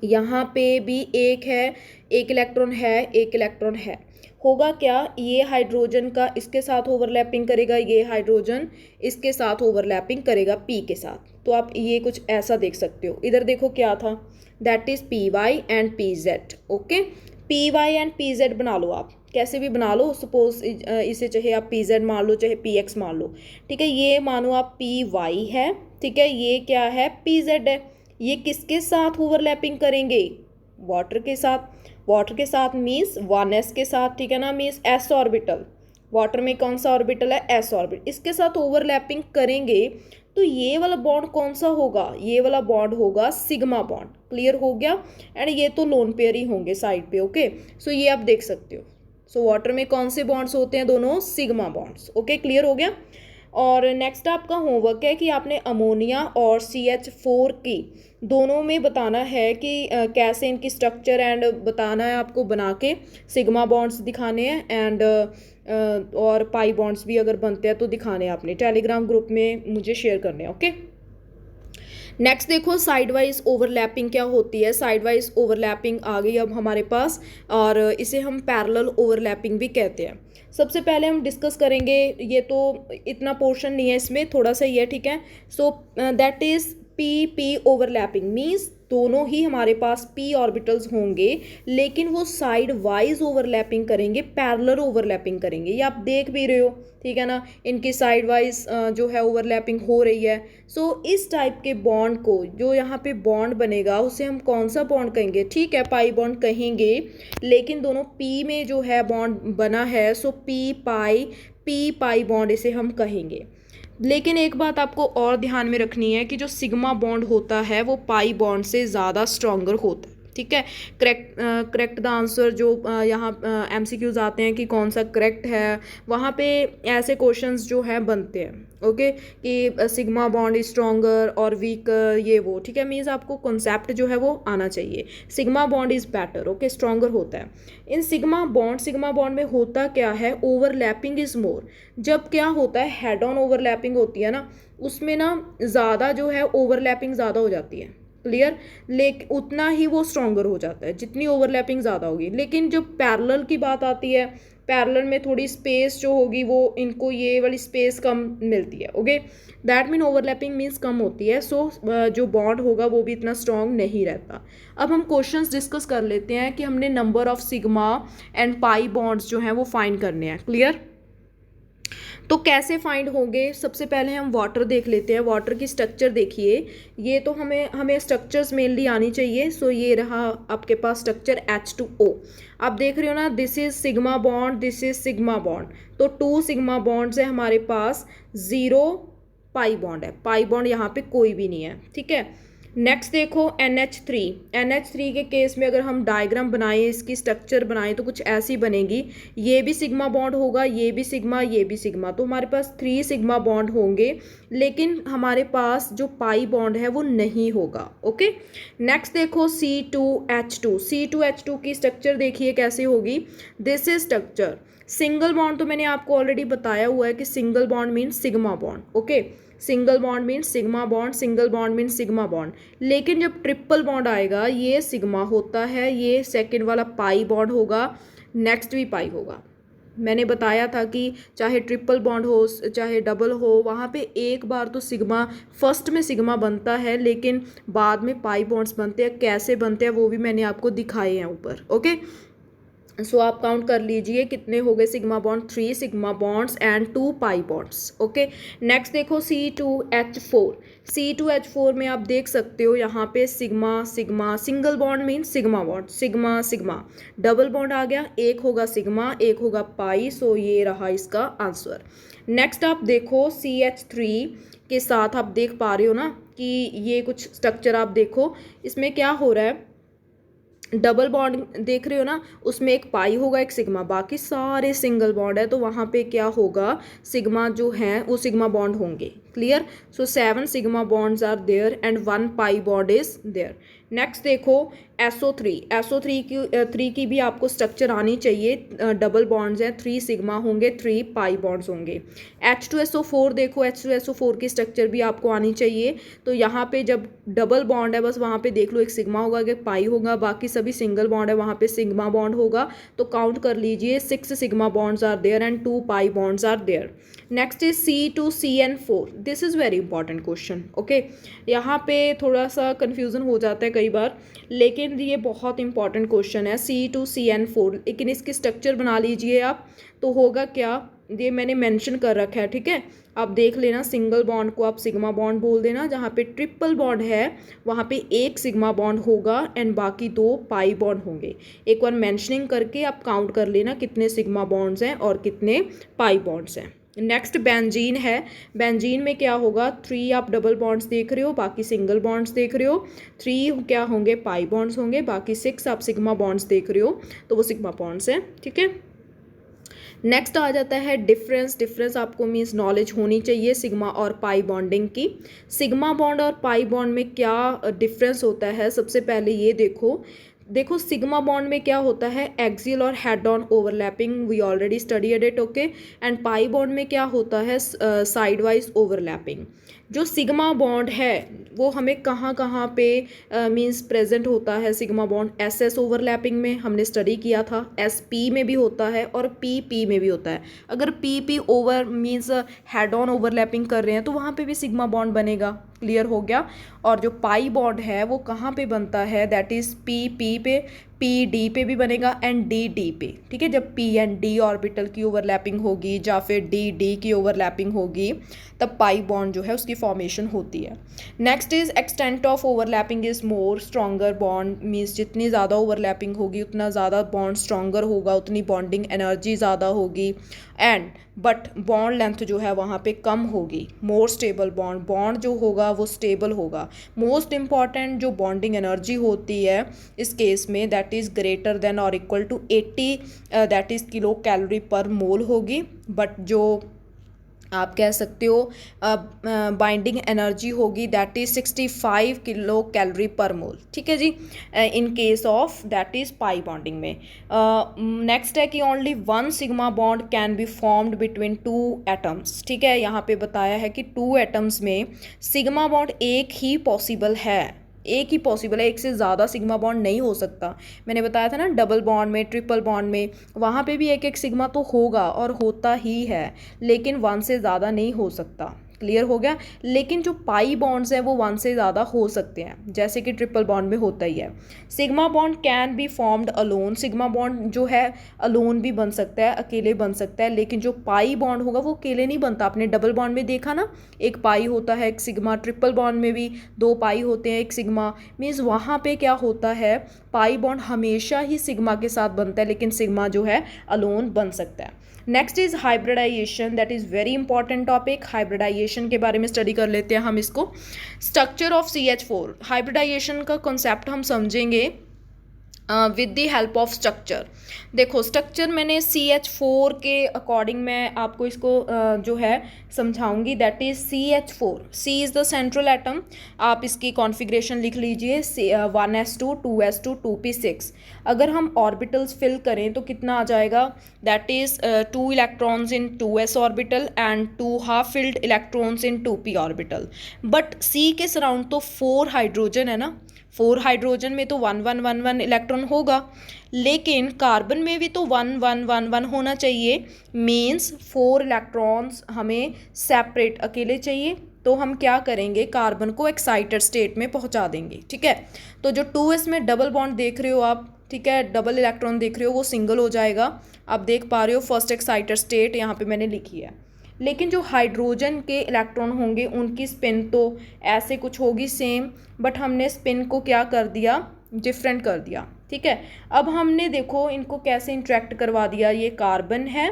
यहाँ पे भी एक है, एक इलेक्ट्रॉन है, एक इलेक्ट्रॉन है। होगा क्या, ये हाइड्रोजन का इसके साथ ओवरलैपिंग करेगा, ये हाइड्रोजन इसके साथ ओवरलैपिंग करेगा पी के साथ। तो आप ये कुछ ऐसा देख सकते हो, इधर देखो क्या था, that is P Y and P Z. Okay, P Y and P Z बना लो, आप कैसे भी बना लो, सपोज इसे चाहे आप पी जेड मान लो, चाहे पी एक्स मान लो, ठीक है। ये मानो आप पी वाई है, ठीक है, ये क्या है, पी जेड है। ये किसके साथ ओवरलैपिंग करेंगे, वाटर के साथ। वाटर के साथ मीन्स 1s के साथ, ठीक है ना, मीन्स s ऑर्बिटल। वाटर में कौन सा ऑर्बिटल है, s ऑर्बिटल, इसके साथ ओवरलैपिंग करेंगे। तो ये वाला बॉन्ड कौन सा होगा, ये वाला बॉन्ड होगा सिग्मा बॉन्ड। क्लियर हो गया। एंड ये तो लोन पेयर ही होंगे साइड पे। ओके, सो ये आप देख सकते हो। सो वाटर में कौन से बॉन्ड्स होते हैं, दोनों सिग्मा बॉन्ड्स। ओके, क्लियर हो गया। और नेक्स्ट आपका होमवर्क है कि आपने अमोनिया और CH4 की दोनों में बताना है कि कैसे इनकी स्ट्रक्चर एंड बताना है आपको, बना के सिग्मा बॉन्ड्स दिखाने हैं एंड और पाई बॉन्ड्स भी अगर बनते हैं तो दिखाने हैं आपने, टेलीग्राम ग्रुप में मुझे शेयर करने हैं। ओके, नेक्स्ट देखो साइड वाइज ओवरलैपिंग क्या होती है। साइड वाइज ओवरलैपिंग आ गई अब हमारे पास, और इसे हम पैरेलल ओवरलैपिंग भी कहते हैं। सबसे पहले हम डिस्कस करेंगे, ये तो इतना पोर्शन नहीं है इसमें, थोड़ा सा ही है, ठीक है। So that is P P overlapping means दोनों ही हमारे पास p ऑर्बिटल्स होंगे, लेकिन वो साइड वाइज ओवरलैपिंग करेंगे, पैरेलल ओवरलैपिंग करेंगे। ये आप देख भी रहे हो, ठीक है ना, इनकी साइड वाइज जो है ओवरलैपिंग हो रही है। सो इस टाइप के बॉन्ड को, जो यहाँ पे बॉन्ड बनेगा उसे हम कौन सा बॉन्ड कहेंगे, ठीक है, पाई बॉन्ड कहेंगे, लेकिन दोनों p में जो है बॉन्ड बना है, सो p पाई बॉन्ड इसे हम कहेंगे। लेकिन एक बात आपको और ध्यान में रखनी है कि जो सिग्मा बॉन्ड होता है वो पाई बॉन्ड से ज़्यादा स्ट्रॉन्गर होता है, ठीक है। करेक्ट द आंसर जो यहाँ MCQs आते हैं कि कौन सा करेक्ट है, वहाँ पे ऐसे क्वेश्चंस जो है बनते हैं। ओके, कि सिग्मा बॉन्ड इज स्ट्रॉन्गर और वीकर, ये वो, ठीक है, मीन्स आपको कॉन्सेप्ट जो है वो आना चाहिए। Sigma bond is better, okay, stronger होता है। इन सिग्मा बॉन्ड में होता क्या है, ओवरलैपिंग इज मोर। जब क्या होता है, हेड ऑन ओवरलैपिंग होती है ना, उसमें ना ज़्यादा जो है ओवरलैपिंग ज़्यादा हो जाती है। क्लियर, लेकिन उतना ही वो स्ट्रॉन्गर हो जाता है जितनी ओवरलैपिंग ज़्यादा होगी। लेकिन जब पैरेलल की बात आती है, पैरेलल में थोड़ी स्पेस जो होगी वो इनको ये वाली स्पेस कम मिलती है। Okay, that mean overlapping means कम होती है। सो जो बॉन्ड होगा वो भी इतना स्ट्रॉन्ग नहीं रहता। अब हम क्वेश्चंस डिस्कस कर लेते हैं कि हमने number of sigma and pi bonds जो हैं वो फाइंड करने हैं। क्लियर, तो कैसे फाइंड होंगे, सबसे पहले हम वाटर देख लेते हैं। वाटर की स्ट्रक्चर देखिए, ये तो हमें स्ट्रक्चर्स मेनली आनी चाहिए। सो ये रहा आपके पास स्ट्रक्चर H2O, आप देख रहे हो ना, this is sigma bond, this is sigma bond, तो 2 सिग्मा बॉन्ड्स है हमारे पास, 0 पाई बॉन्ड है, पाई बॉन्ड यहाँ पे कोई भी नहीं है, ठीक है। नेक्स्ट देखो NH3 के केस में अगर हम डायग्राम बनाएं, इसकी स्ट्रक्चर बनाएं तो कुछ ऐसी बनेगी। ये भी सिग्मा बॉन्ड होगा, ये भी सिग्मा, ये भी सिग्मा, तो हमारे पास 3 सिग्मा बॉन्ड होंगे, लेकिन हमारे पास जो पाई बॉन्ड है वो नहीं होगा। ओके, नेक्स्ट देखो C2H2 की स्ट्रक्चर देखिए कैसे होगी। This is structure, single bond तो मैंने आपको ऑलरेडी बताया हुआ है कि single bond means sigma bond. Okay, single bond means sigma bond, single bond means sigma bond. लेकिन जब ट्रिपल बॉन्ड आएगा, ये सिग्मा होता है, ये सेकंड वाला पाई बॉन्ड होगा, नेक्स्ट भी पाई होगा। मैंने बताया था कि चाहे ट्रिपल बॉन्ड हो चाहे डबल हो, वहाँ पे एक बार तो सिग्मा, फर्स्ट में सिग्मा बनता है, लेकिन बाद में पाई बॉन्ड्स बनते हैं। कैसे बनते हैं वो भी मैंने आपको दिखाए हैं ऊपर। ओके, सो आप काउंट कर लीजिए कितने हो गए sigma bond, 3 sigma bonds and 2 pi bonds. Okay, next देखो C2H4। C2H4 में आप देख सकते हो यहाँ पे sigma sigma, single bond mean sigma bond, sigma sigma, double bond आ गया, एक होगा सिग्मा एक होगा पाई, सो ये रहा इसका आंसर। नेक्स्ट आप देखो CH3 के साथ आप देख पा रहे हो ना कि ये कुछ स्ट्रक्चर आप देखो, इसमें क्या हो रहा है, डबल बॉन्ड देख रहे हो ना, उसमें एक पाई होगा एक सिग्मा, बाकी सारे सिंगल बॉन्ड है, तो वहाँ पे क्या होगा, सिग्मा जो है वो सिग्मा बॉन्ड होंगे। Clear, so 7 sigma bonds are there and 1 pi bond is there. Next देखो SO3 की भी आपको स्ट्रक्चर आनी चाहिए, डबल बॉन्ड्स हैं, 3 सिग्मा होंगे 3 पाई बॉन्ड्स होंगे। H2SO4 देखो, H2SO4 की स्ट्रक्चर भी आपको आनी चाहिए, तो यहाँ पे जब डबल बॉन्ड है बस वहाँ पे देख लो एक सिग्मा होगा एक पाई होगा, बाकी सभी सिंगल बॉन्ड है वहाँ पे सिग्मा बॉन्ड होगा, तो काउंट कर लीजिए 6 sigma bonds are there and 2 pi bonds are there. Next is C2CN4, this is very important question. Okay, यहाँ पे थोड़ा सा कन्फ्यूज़न हो जाता है कई बार, लेकिन ये बहुत इंपॉर्टेंट क्वेश्चन है C2CN4, लेकिन इसकी स्ट्रक्चर बना लीजिए आप, तो होगा क्या, ये मैंने मेंशन कर रखा है, ठीक है, आप देख लेना, सिंगल बॉन्ड को आप सिग्मा बॉन्ड बोल देना, जहाँ पे ट्रिपल बॉन्ड है वहाँ पे एक सिग्मा बॉन्ड होगा एंड बाकी 2 पाई बॉन्ड होंगे। एक बार मेंशनिंग करके आप काउंट कर लेना कितने सिग्मा बॉन्ड्स हैं और कितने पाई बॉन्ड्स हैं। नेक्स्ट बेंजीन है, बेंजीन में क्या होगा, 3 आप डबल बॉन्ड्स देख रहे हो, बाकी सिंगल बॉन्ड्स देख रहे हो, 3 क्या होंगे पाई बॉन्ड्स होंगे, बाकी 6 आप सिग्मा बॉन्ड्स देख रहे हो, तो वो सिग्मा बॉन्ड्स हैं, ठीक है। नेक्स्ट आ जाता है डिफरेंस आपको मीन्स नॉलेज होनी चाहिए सिग्मा और पाई बॉन्डिंग की। सिग्मा बॉन्ड और पाई बॉन्ड में क्या डिफरेंस होता है, सबसे पहले ये देखो सिग्मा बॉन्ड में क्या होता है, एक्सियल और head on overlapping, we already studied it. Okay, and pi bond में क्या होता है, साइड वाइज ओवरलैपिंग। जो सिग्मा बॉन्ड है वो हमें कहाँ कहाँ पे मींस प्रेजेंट होता है, सिग्मा बॉन्ड SS ओवरलैपिंग में हमने स्टडी किया था, SP में भी होता है और PP में भी होता है। अगर PP over means head on overlapping कर रहे हैं तो वहाँ पे भी सिग्मा बॉन्ड बनेगा। क्लियर हो गया। और जो पाई बॉन्ड है वो कहाँ पे बनता है, दैट इज़ PP पे, PD पे भी बनेगा एंड DD पे, ठीक है। जब P एंड D ऑर्बिटल की ओवरलैपिंग होगी या फिर DD की ओवरलैपिंग होगी तब पाई बॉन्ड जो है उसकी फॉर्मेशन होती है। Next is extent of overlapping is more stronger bond, means जितनी ज़्यादा ओवरलैपिंग होगी उतना ज़्यादा बॉन्ड स्ट्रॉन्गर होगा, उतनी बॉन्डिंग एनर्जी ज़्यादा होगी एंड बट बॉन्ड लेंथ जो है वहाँ पे कम होगी। मोर स्टेबल बॉन्ड जो होगा वो स्टेबल होगा। मोस्ट इम्पॉर्टेंट जो बॉन्डिंग एनर्जी होती है इस केस में दैट इज़ ग्रेटर देन और equal to 80 that is kilo calorie per mole होगी। बट जो आप कह सकते हो बाइंडिंग एनर्जी होगी that is 65 kilo calorie per mole, ठीक है जी, in case of that is pi bonding में। नेक्स्ट है कि only 1 sigma bond can be formed between 2 atoms, ठीक है। यहाँ पे बताया है कि 2 एटम्स में सिग्मा बॉन्ड एक ही पॉसिबल है, एक ही पॉसिबल है, एक से ज़्यादा सिग्मा बॉन्ड नहीं हो सकता। मैंने बताया था ना डबल बॉन्ड में, ट्रिपल बॉन्ड में, वहाँ पे भी एक एक सिग्मा तो होगा और होता ही है, लेकिन 1 से ज़्यादा नहीं हो सकता। क्लियर हो गया। लेकिन जो पाई बॉन्ड्स हैं वो 1 से ज़्यादा हो सकते हैं, जैसे कि ट्रिपल बॉन्ड में होता ही है। Sigma bond can be formed alone, sigma bond जो है अलोन भी बन सकता है, अकेले बन सकता है, लेकिन जो पाई बॉन्ड होगा वो अकेले नहीं बनता। आपने डबल बॉन्ड में देखा ना, एक पाई होता है एक सिग्मा, ट्रिपल बॉन्ड में भी 2 पाई होते हैं एक सिग्मा, मीन्स वहाँ पे क्या होता है, पाई बॉन्ड हमेशा ही सिग्मा के साथ बनता है, लेकिन सिग्मा जो है अलोन बन सकता है। Next is hybridization, that is very important topic. Hybridization के बारे में स्टडी कर लेते हैं हम इसको। स्ट्रक्चर ऑफ CH4, हाइब्रिडाइजेशन का कॉन्सेप्ट हम समझेंगे with the help of structure. देखो स्ट्रक्चर मैंने CH4 के अकॉर्डिंग मैं आपको इसको जो है समझाऊंगी, that is CH4, C is the central atom. आप इसकी कॉन्फ़िगरेशन लिख लीजिए, 1s2 2s2 2p6। अगर हम ऑर्बिटल्स फिल करें तो कितना आ जाएगा, that is 2 electrons in 2s orbital and 2 half filled electrons in 2p orbital. But C के सराउंड तो 4 हाइड्रोजन है ना, 4 हाइड्रोजन में तो 1 1 1 1 इलेक्ट्रॉन होगा, लेकिन कार्बन में भी तो 1 1 1 1 होना चाहिए। मीन्स 4 इलेक्ट्रॉन्स हमें सेपरेट अकेले चाहिए, तो हम क्या करेंगे, कार्बन को एक्साइटेड स्टेट में पहुंचा देंगे, ठीक है। तो जो 2s में डबल बॉन्ड देख रहे हो आप, ठीक है, डबल इलेक्ट्रॉन देख रहे हो वो सिंगल हो जाएगा। आप देख पा रहे हो फर्स्ट एक्साइटेड स्टेट यहाँ पे मैंने लिखी है। लेकिन जो हाइड्रोजन के इलेक्ट्रॉन होंगे उनकी स्पिन तो ऐसे कुछ होगी सेम, बट हमने स्पिन को क्या कर दिया, डिफरेंट कर दिया। ठीक है, अब हमने देखो इनको कैसे इंटरेक्ट करवा दिया। ये कार्बन है,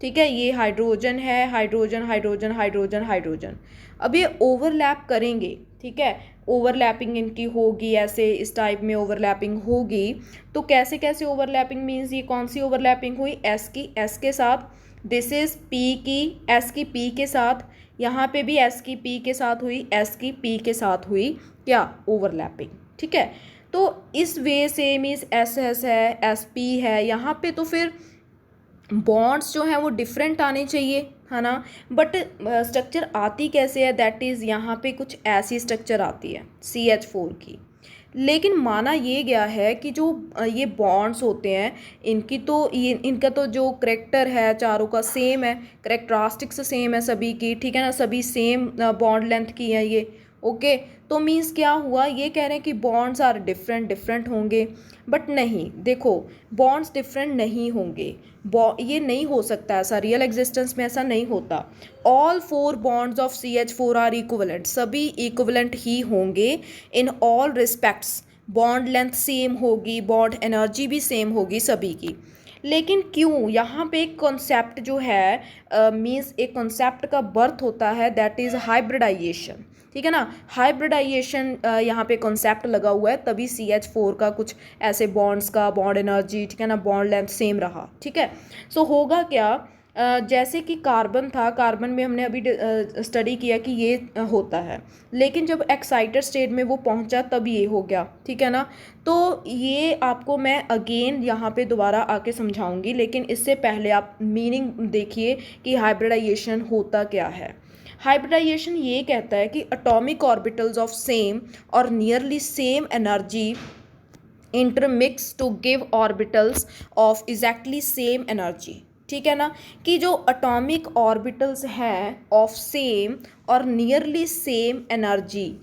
ठीक है, ये हाइड्रोजन है, हाइड्रोजन हाइड्रोजन हाइड्रोजन हाइड्रोजन। अब ये ओवरलैप करेंगे, ठीक है, ओवरलैपिंग इनकी होगी, ऐसे इस टाइप में ओवरलैपिंग होगी। तो कैसे कैसे ओवरलैपिंग मीन्स ये कौन सी ओवरलैपिंग हुई, एस की एस के साथ, दिस इज पी की एस की पी के साथ, यहाँ पे भी एस की पी के साथ हुई, एस की पी के साथ हुई क्या, ओवरलैपिंग। ठीक है, तो इस वे से मीन्स एस एस है, एस पी है, यहाँ पे तो फिर बॉन्ड्स जो हैं वो डिफरेंट आने चाहिए, है ना। बट स्ट्रक्चर आती कैसे है, दैट इज़ यहाँ पे कुछ ऐसी स्ट्रक्चर आती है CH4 की। लेकिन माना ये गया है कि जो ये बॉन्ड्स होते हैं इनकी तो ये इनका तो जो करेक्टर है चारों का सेम है, करेक्टरिस्टिक्स सेम है सभी की, ठीक है ना, सभी सेम बॉन्ड लेंथ की है ये। ओके, तो मीन्स क्या हुआ, ये कह रहे हैं कि बॉन्ड्स आर डिफरेंट डिफरेंट होंगे। बट नहीं, देखो बॉन्ड्स डिफरेंट नहीं होंगे, ये नहीं हो सकता, ऐसा रियल एग्जिस्टेंस में ऐसा नहीं होता। All 4 bonds of CH4 are equivalent, सभी इक्विवेलेंट ही होंगे in all respects. Bond length same होगी, बॉन्ड एनर्जी भी सेम होगी सभी की। लेकिन क्यों, यहाँ पे एक कॉन्सेप्ट जो है मीन्स एक कॉन्सेप्ट का बर्थ होता है, दैट इज़ हाइब्रिडाइजेशन। ठीक है ना, हाइब्रिडाइजेशन यहाँ पे कॉन्सेप्ट लगा हुआ है, तभी CH4 का कुछ ऐसे बॉन्ड्स का बॉन्ड एनर्जी, ठीक है ना, बॉन्ड लेंथ सेम रहा। ठीक है, सो होगा क्या, जैसे कि कार्बन था, कार्बन में हमने अभी स्टडी किया कि ये होता है, लेकिन जब एक्साइटेड स्टेट में वो पहुंचा तब ये हो गया। ठीक है ना, तो ये आपको मैं अगेन यहाँ पे दोबारा आके समझाऊंगी, लेकिन इससे पहले आप मीनिंग देखिए कि हाइब्रिडाइजेशन होता क्या है। हाइब्रिडाइजेशन ये कहता है कि एटॉमिक ऑर्बिटल्स ऑफ सेम और nearly same energy intermix to give orbitals of exactly same energy. ठीक है ना, कि जो एटॉमिक ऑर्बिटल्स हैं ऑफ सेम और नियरली सेम एनर्जी,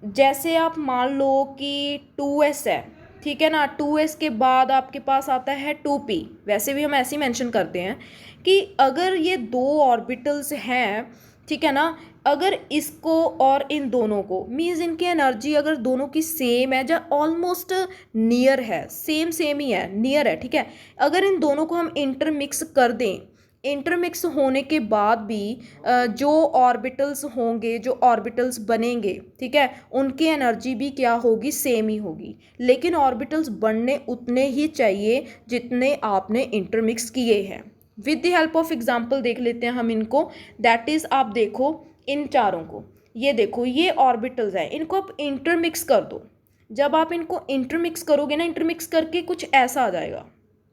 जैसे आप मान लो कि 2s है, ठीक है ना, 2s के बाद आपके पास आता है 2p, वैसे भी हम ऐसे ही मेंशन करते हैं कि अगर ये 2 ऑर्बिटल्स हैं, ठीक है ना, अगर इसको और इन दोनों को मीन्स इनकी एनर्जी अगर दोनों की सेम है या ऑलमोस्ट नियर है, सेम सेम ही है, नियर है, ठीक है, अगर इन दोनों को हम इंटरमिक्स कर दें, इंटरमिक्स होने के बाद भी जो ऑर्बिटल्स होंगे, जो ऑर्बिटल्स बनेंगे, ठीक है, उनकी एनर्जी भी क्या होगी, सेम ही होगी। लेकिन ऑर्बिटल्स बनने उतने ही चाहिए जितने आपने इंटरमिक्स किए हैं। With the help of example देख लेते हैं हम इनको, दैट इज़ आप देखो इन चारों को, ये देखो ये ऑर्बिटल्स हैं, इनको आप इंटरमिक्स कर दो। जब आप इनको इंटरमिक्स करोगे ना, इंटरमिक्स करके कुछ ऐसा आ जाएगा।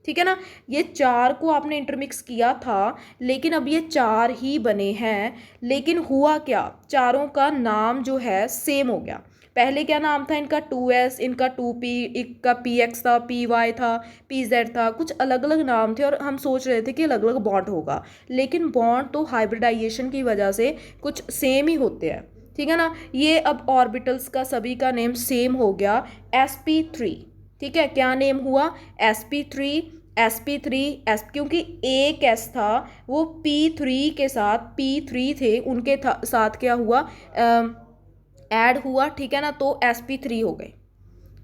ठीक है ना, ये 4 को आपने इंटरमिक्स किया था, लेकिन अब ये 4 ही बने हैं, लेकिन हुआ क्या, चारों का नाम जो है सेम हो गया। पहले क्या नाम था इनका, 2s, इनका 2p, इनका px था, py था, pz था, कुछ अलग अलग नाम थे और हम सोच रहे थे कि अलग अलग बॉन्ड होगा, लेकिन बॉन्ड तो हाइब्रिडाइजेशन की वजह से कुछ सेम ही होते हैं। ठीक है ना, ये अब ऑर्बिटल्स का सभी का नेम सेम हो गया, sp3। ठीक है, क्या नेम हुआ, sp3, sp3 क्योंकि एक s था वो p3 के साथ, p3 थे उनके साथ क्या हुआ, ऐड हुआ। ठीक है ना, तो sp3 हो गए।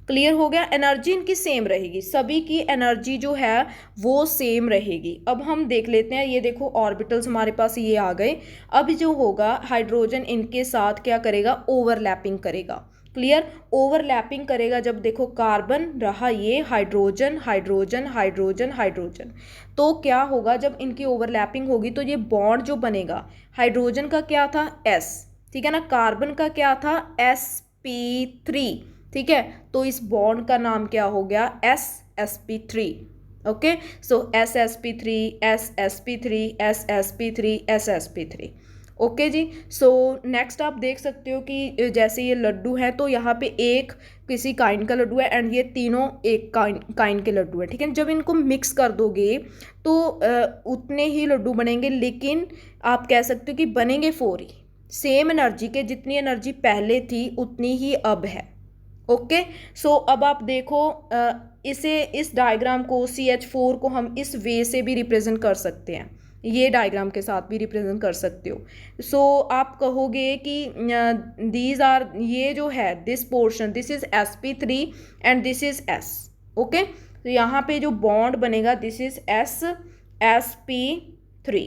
क्लियर हो गया, एनर्जी इनकी सेम रहेगी, सभी की एनर्जी जो है वो सेम रहेगी। अब हम देख लेते हैं, ये देखो ऑर्बिटल्स हमारे पास ये आ गए। अब जो होगा हाइड्रोजन इनके साथ क्या करेगा, ओवरलैपिंग करेगा। क्लियर, ओवरलैपिंग करेगा। जब देखो कार्बन रहा ये, हाइड्रोजन हाइड्रोजन हाइड्रोजन हाइड्रोजन, तो क्या होगा, जब इनकी ओवरलैपिंग होगी तो ये बॉन्ड जो बनेगा, हाइड्रोजन का क्या था S, ठीक है ना, कार्बन का क्या था sp3, ठीक है, तो इस बॉन्ड का नाम क्या हो गया, sp3। Okay, so sp3 sp3 sp3 sp3। Okay जी, सो नेक्स्ट आप देख सकते हो कि जैसे ये लड्डू है तो यहाँ पे एक किसी काइंड का लड्डू है एंड ये तीनों एक काइंड के लड्डू है। ठीक है, जब इनको मिक्स कर दोगे तो उतने ही लड्डू बनेंगे, लेकिन आप कह सकते हो कि बनेंगे 4 ही, सेम एनर्जी के, जितनी एनर्जी पहले थी उतनी ही अब है। ओके। सो अब आप देखो, इसे, इस डायग्राम को CH4 को हम इस वे से भी रिप्रेजेंट कर सकते हैं, ये डायग्राम के साथ भी रिप्रेजेंट कर सकते हो। सो आप कहोगे कि दीज आर, ये जो है this portion, this is sp3 and this is s। Okay, तो यहाँ पे जो बॉन्ड बनेगा दिस इज sp3।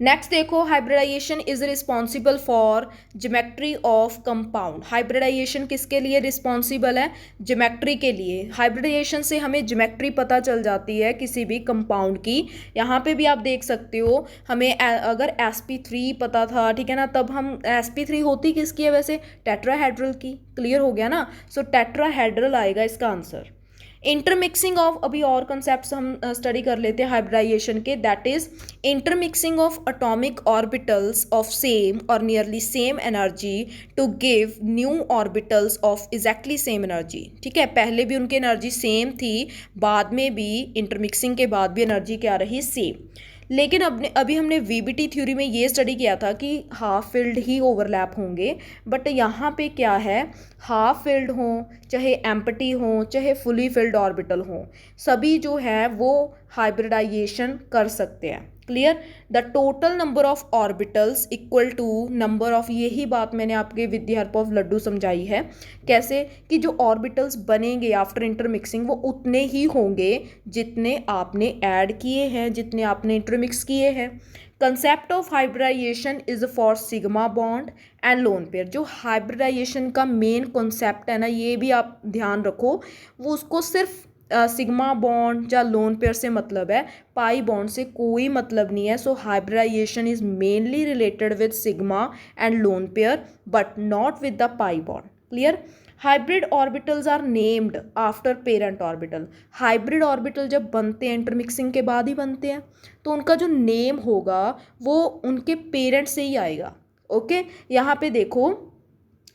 नेक्स्ट देखो, hybridization is responsible for geometry of compound. Hybridization किसके लिए रिस्पॉन्सिबल है? ज्योमेट्री के लिए। हाइब्रिडाइजेशन से हमें ज्योमेट्री पता चल जाती है किसी भी कंपाउंड की। यहाँ पे भी आप देख सकते हो, हमें अगर sp3 पता था, ठीक है ना, तब हम sp3 होती किसकी है वैसे? टेट्राहेड्रल की। क्लियर हो गया ना? सो टेट्राहेड्रल आएगा इसका आंसर। इंटरमिक्सिंग ऑफ, अभी और कंसेप्ट हम स्टडी कर लेते हैं हाइब्रिडाइजेशन के, that is intermixing of atomic orbitals of same और nearly same energy to give new orbitals of exactly same energy. ठीक है, पहले भी उनकी एनर्जी सेम थी, बाद में भी इंटरमिक्सिंग के बाद भी एनर्जी क्या रही? सेम। लेकिन अभी हमने वीबीटी थ्योरी में ये स्टडी किया था कि हाफ फिल्ड ही ओवरलैप होंगे, बट यहाँ पे क्या है, हाफ फिल्ड हो चाहे एम्प्टी हो चाहे फुली फिल्ड ऑर्बिटल हो, सभी जो है वो हाइब्रिडाइजेशन कर सकते हैं। Clear? The total number of orbitals equal to number of, यही बात मैंने आपके विद द हेल्प ऑफ लड्डू समझाई है। कैसे? कि जो ऑर्बिटल्स बनेंगे आफ्टर इंटरमिक्सिंग वो उतने ही होंगे जितने आपने ऐड किए हैं, जितने आपने इंटरमिक्स किए हैं। Concept of hybridization is for sigma bond and lone pair. जो हाइब्रिडाइजेशन का मेन कॉन्सेप्ट है ना, ये भी आप ध्यान रखो, वो उसको सिर्फ सिग्मा बॉन्ड या लोन पेयर से मतलब है, पाई बॉन्ड से कोई मतलब नहीं है। So hybridization is mainly related with sigma and lone pair but not with the pi bond. Clear? Hybrid orbitals are named after parent orbital. Hybrid orbital जब बनते हैं इंटरमिक्सिंग के बाद ही बनते हैं, तो उनका जो नेम होगा वो उनके पेरेंट से ही आएगा। ओके, यहाँ पे देखो,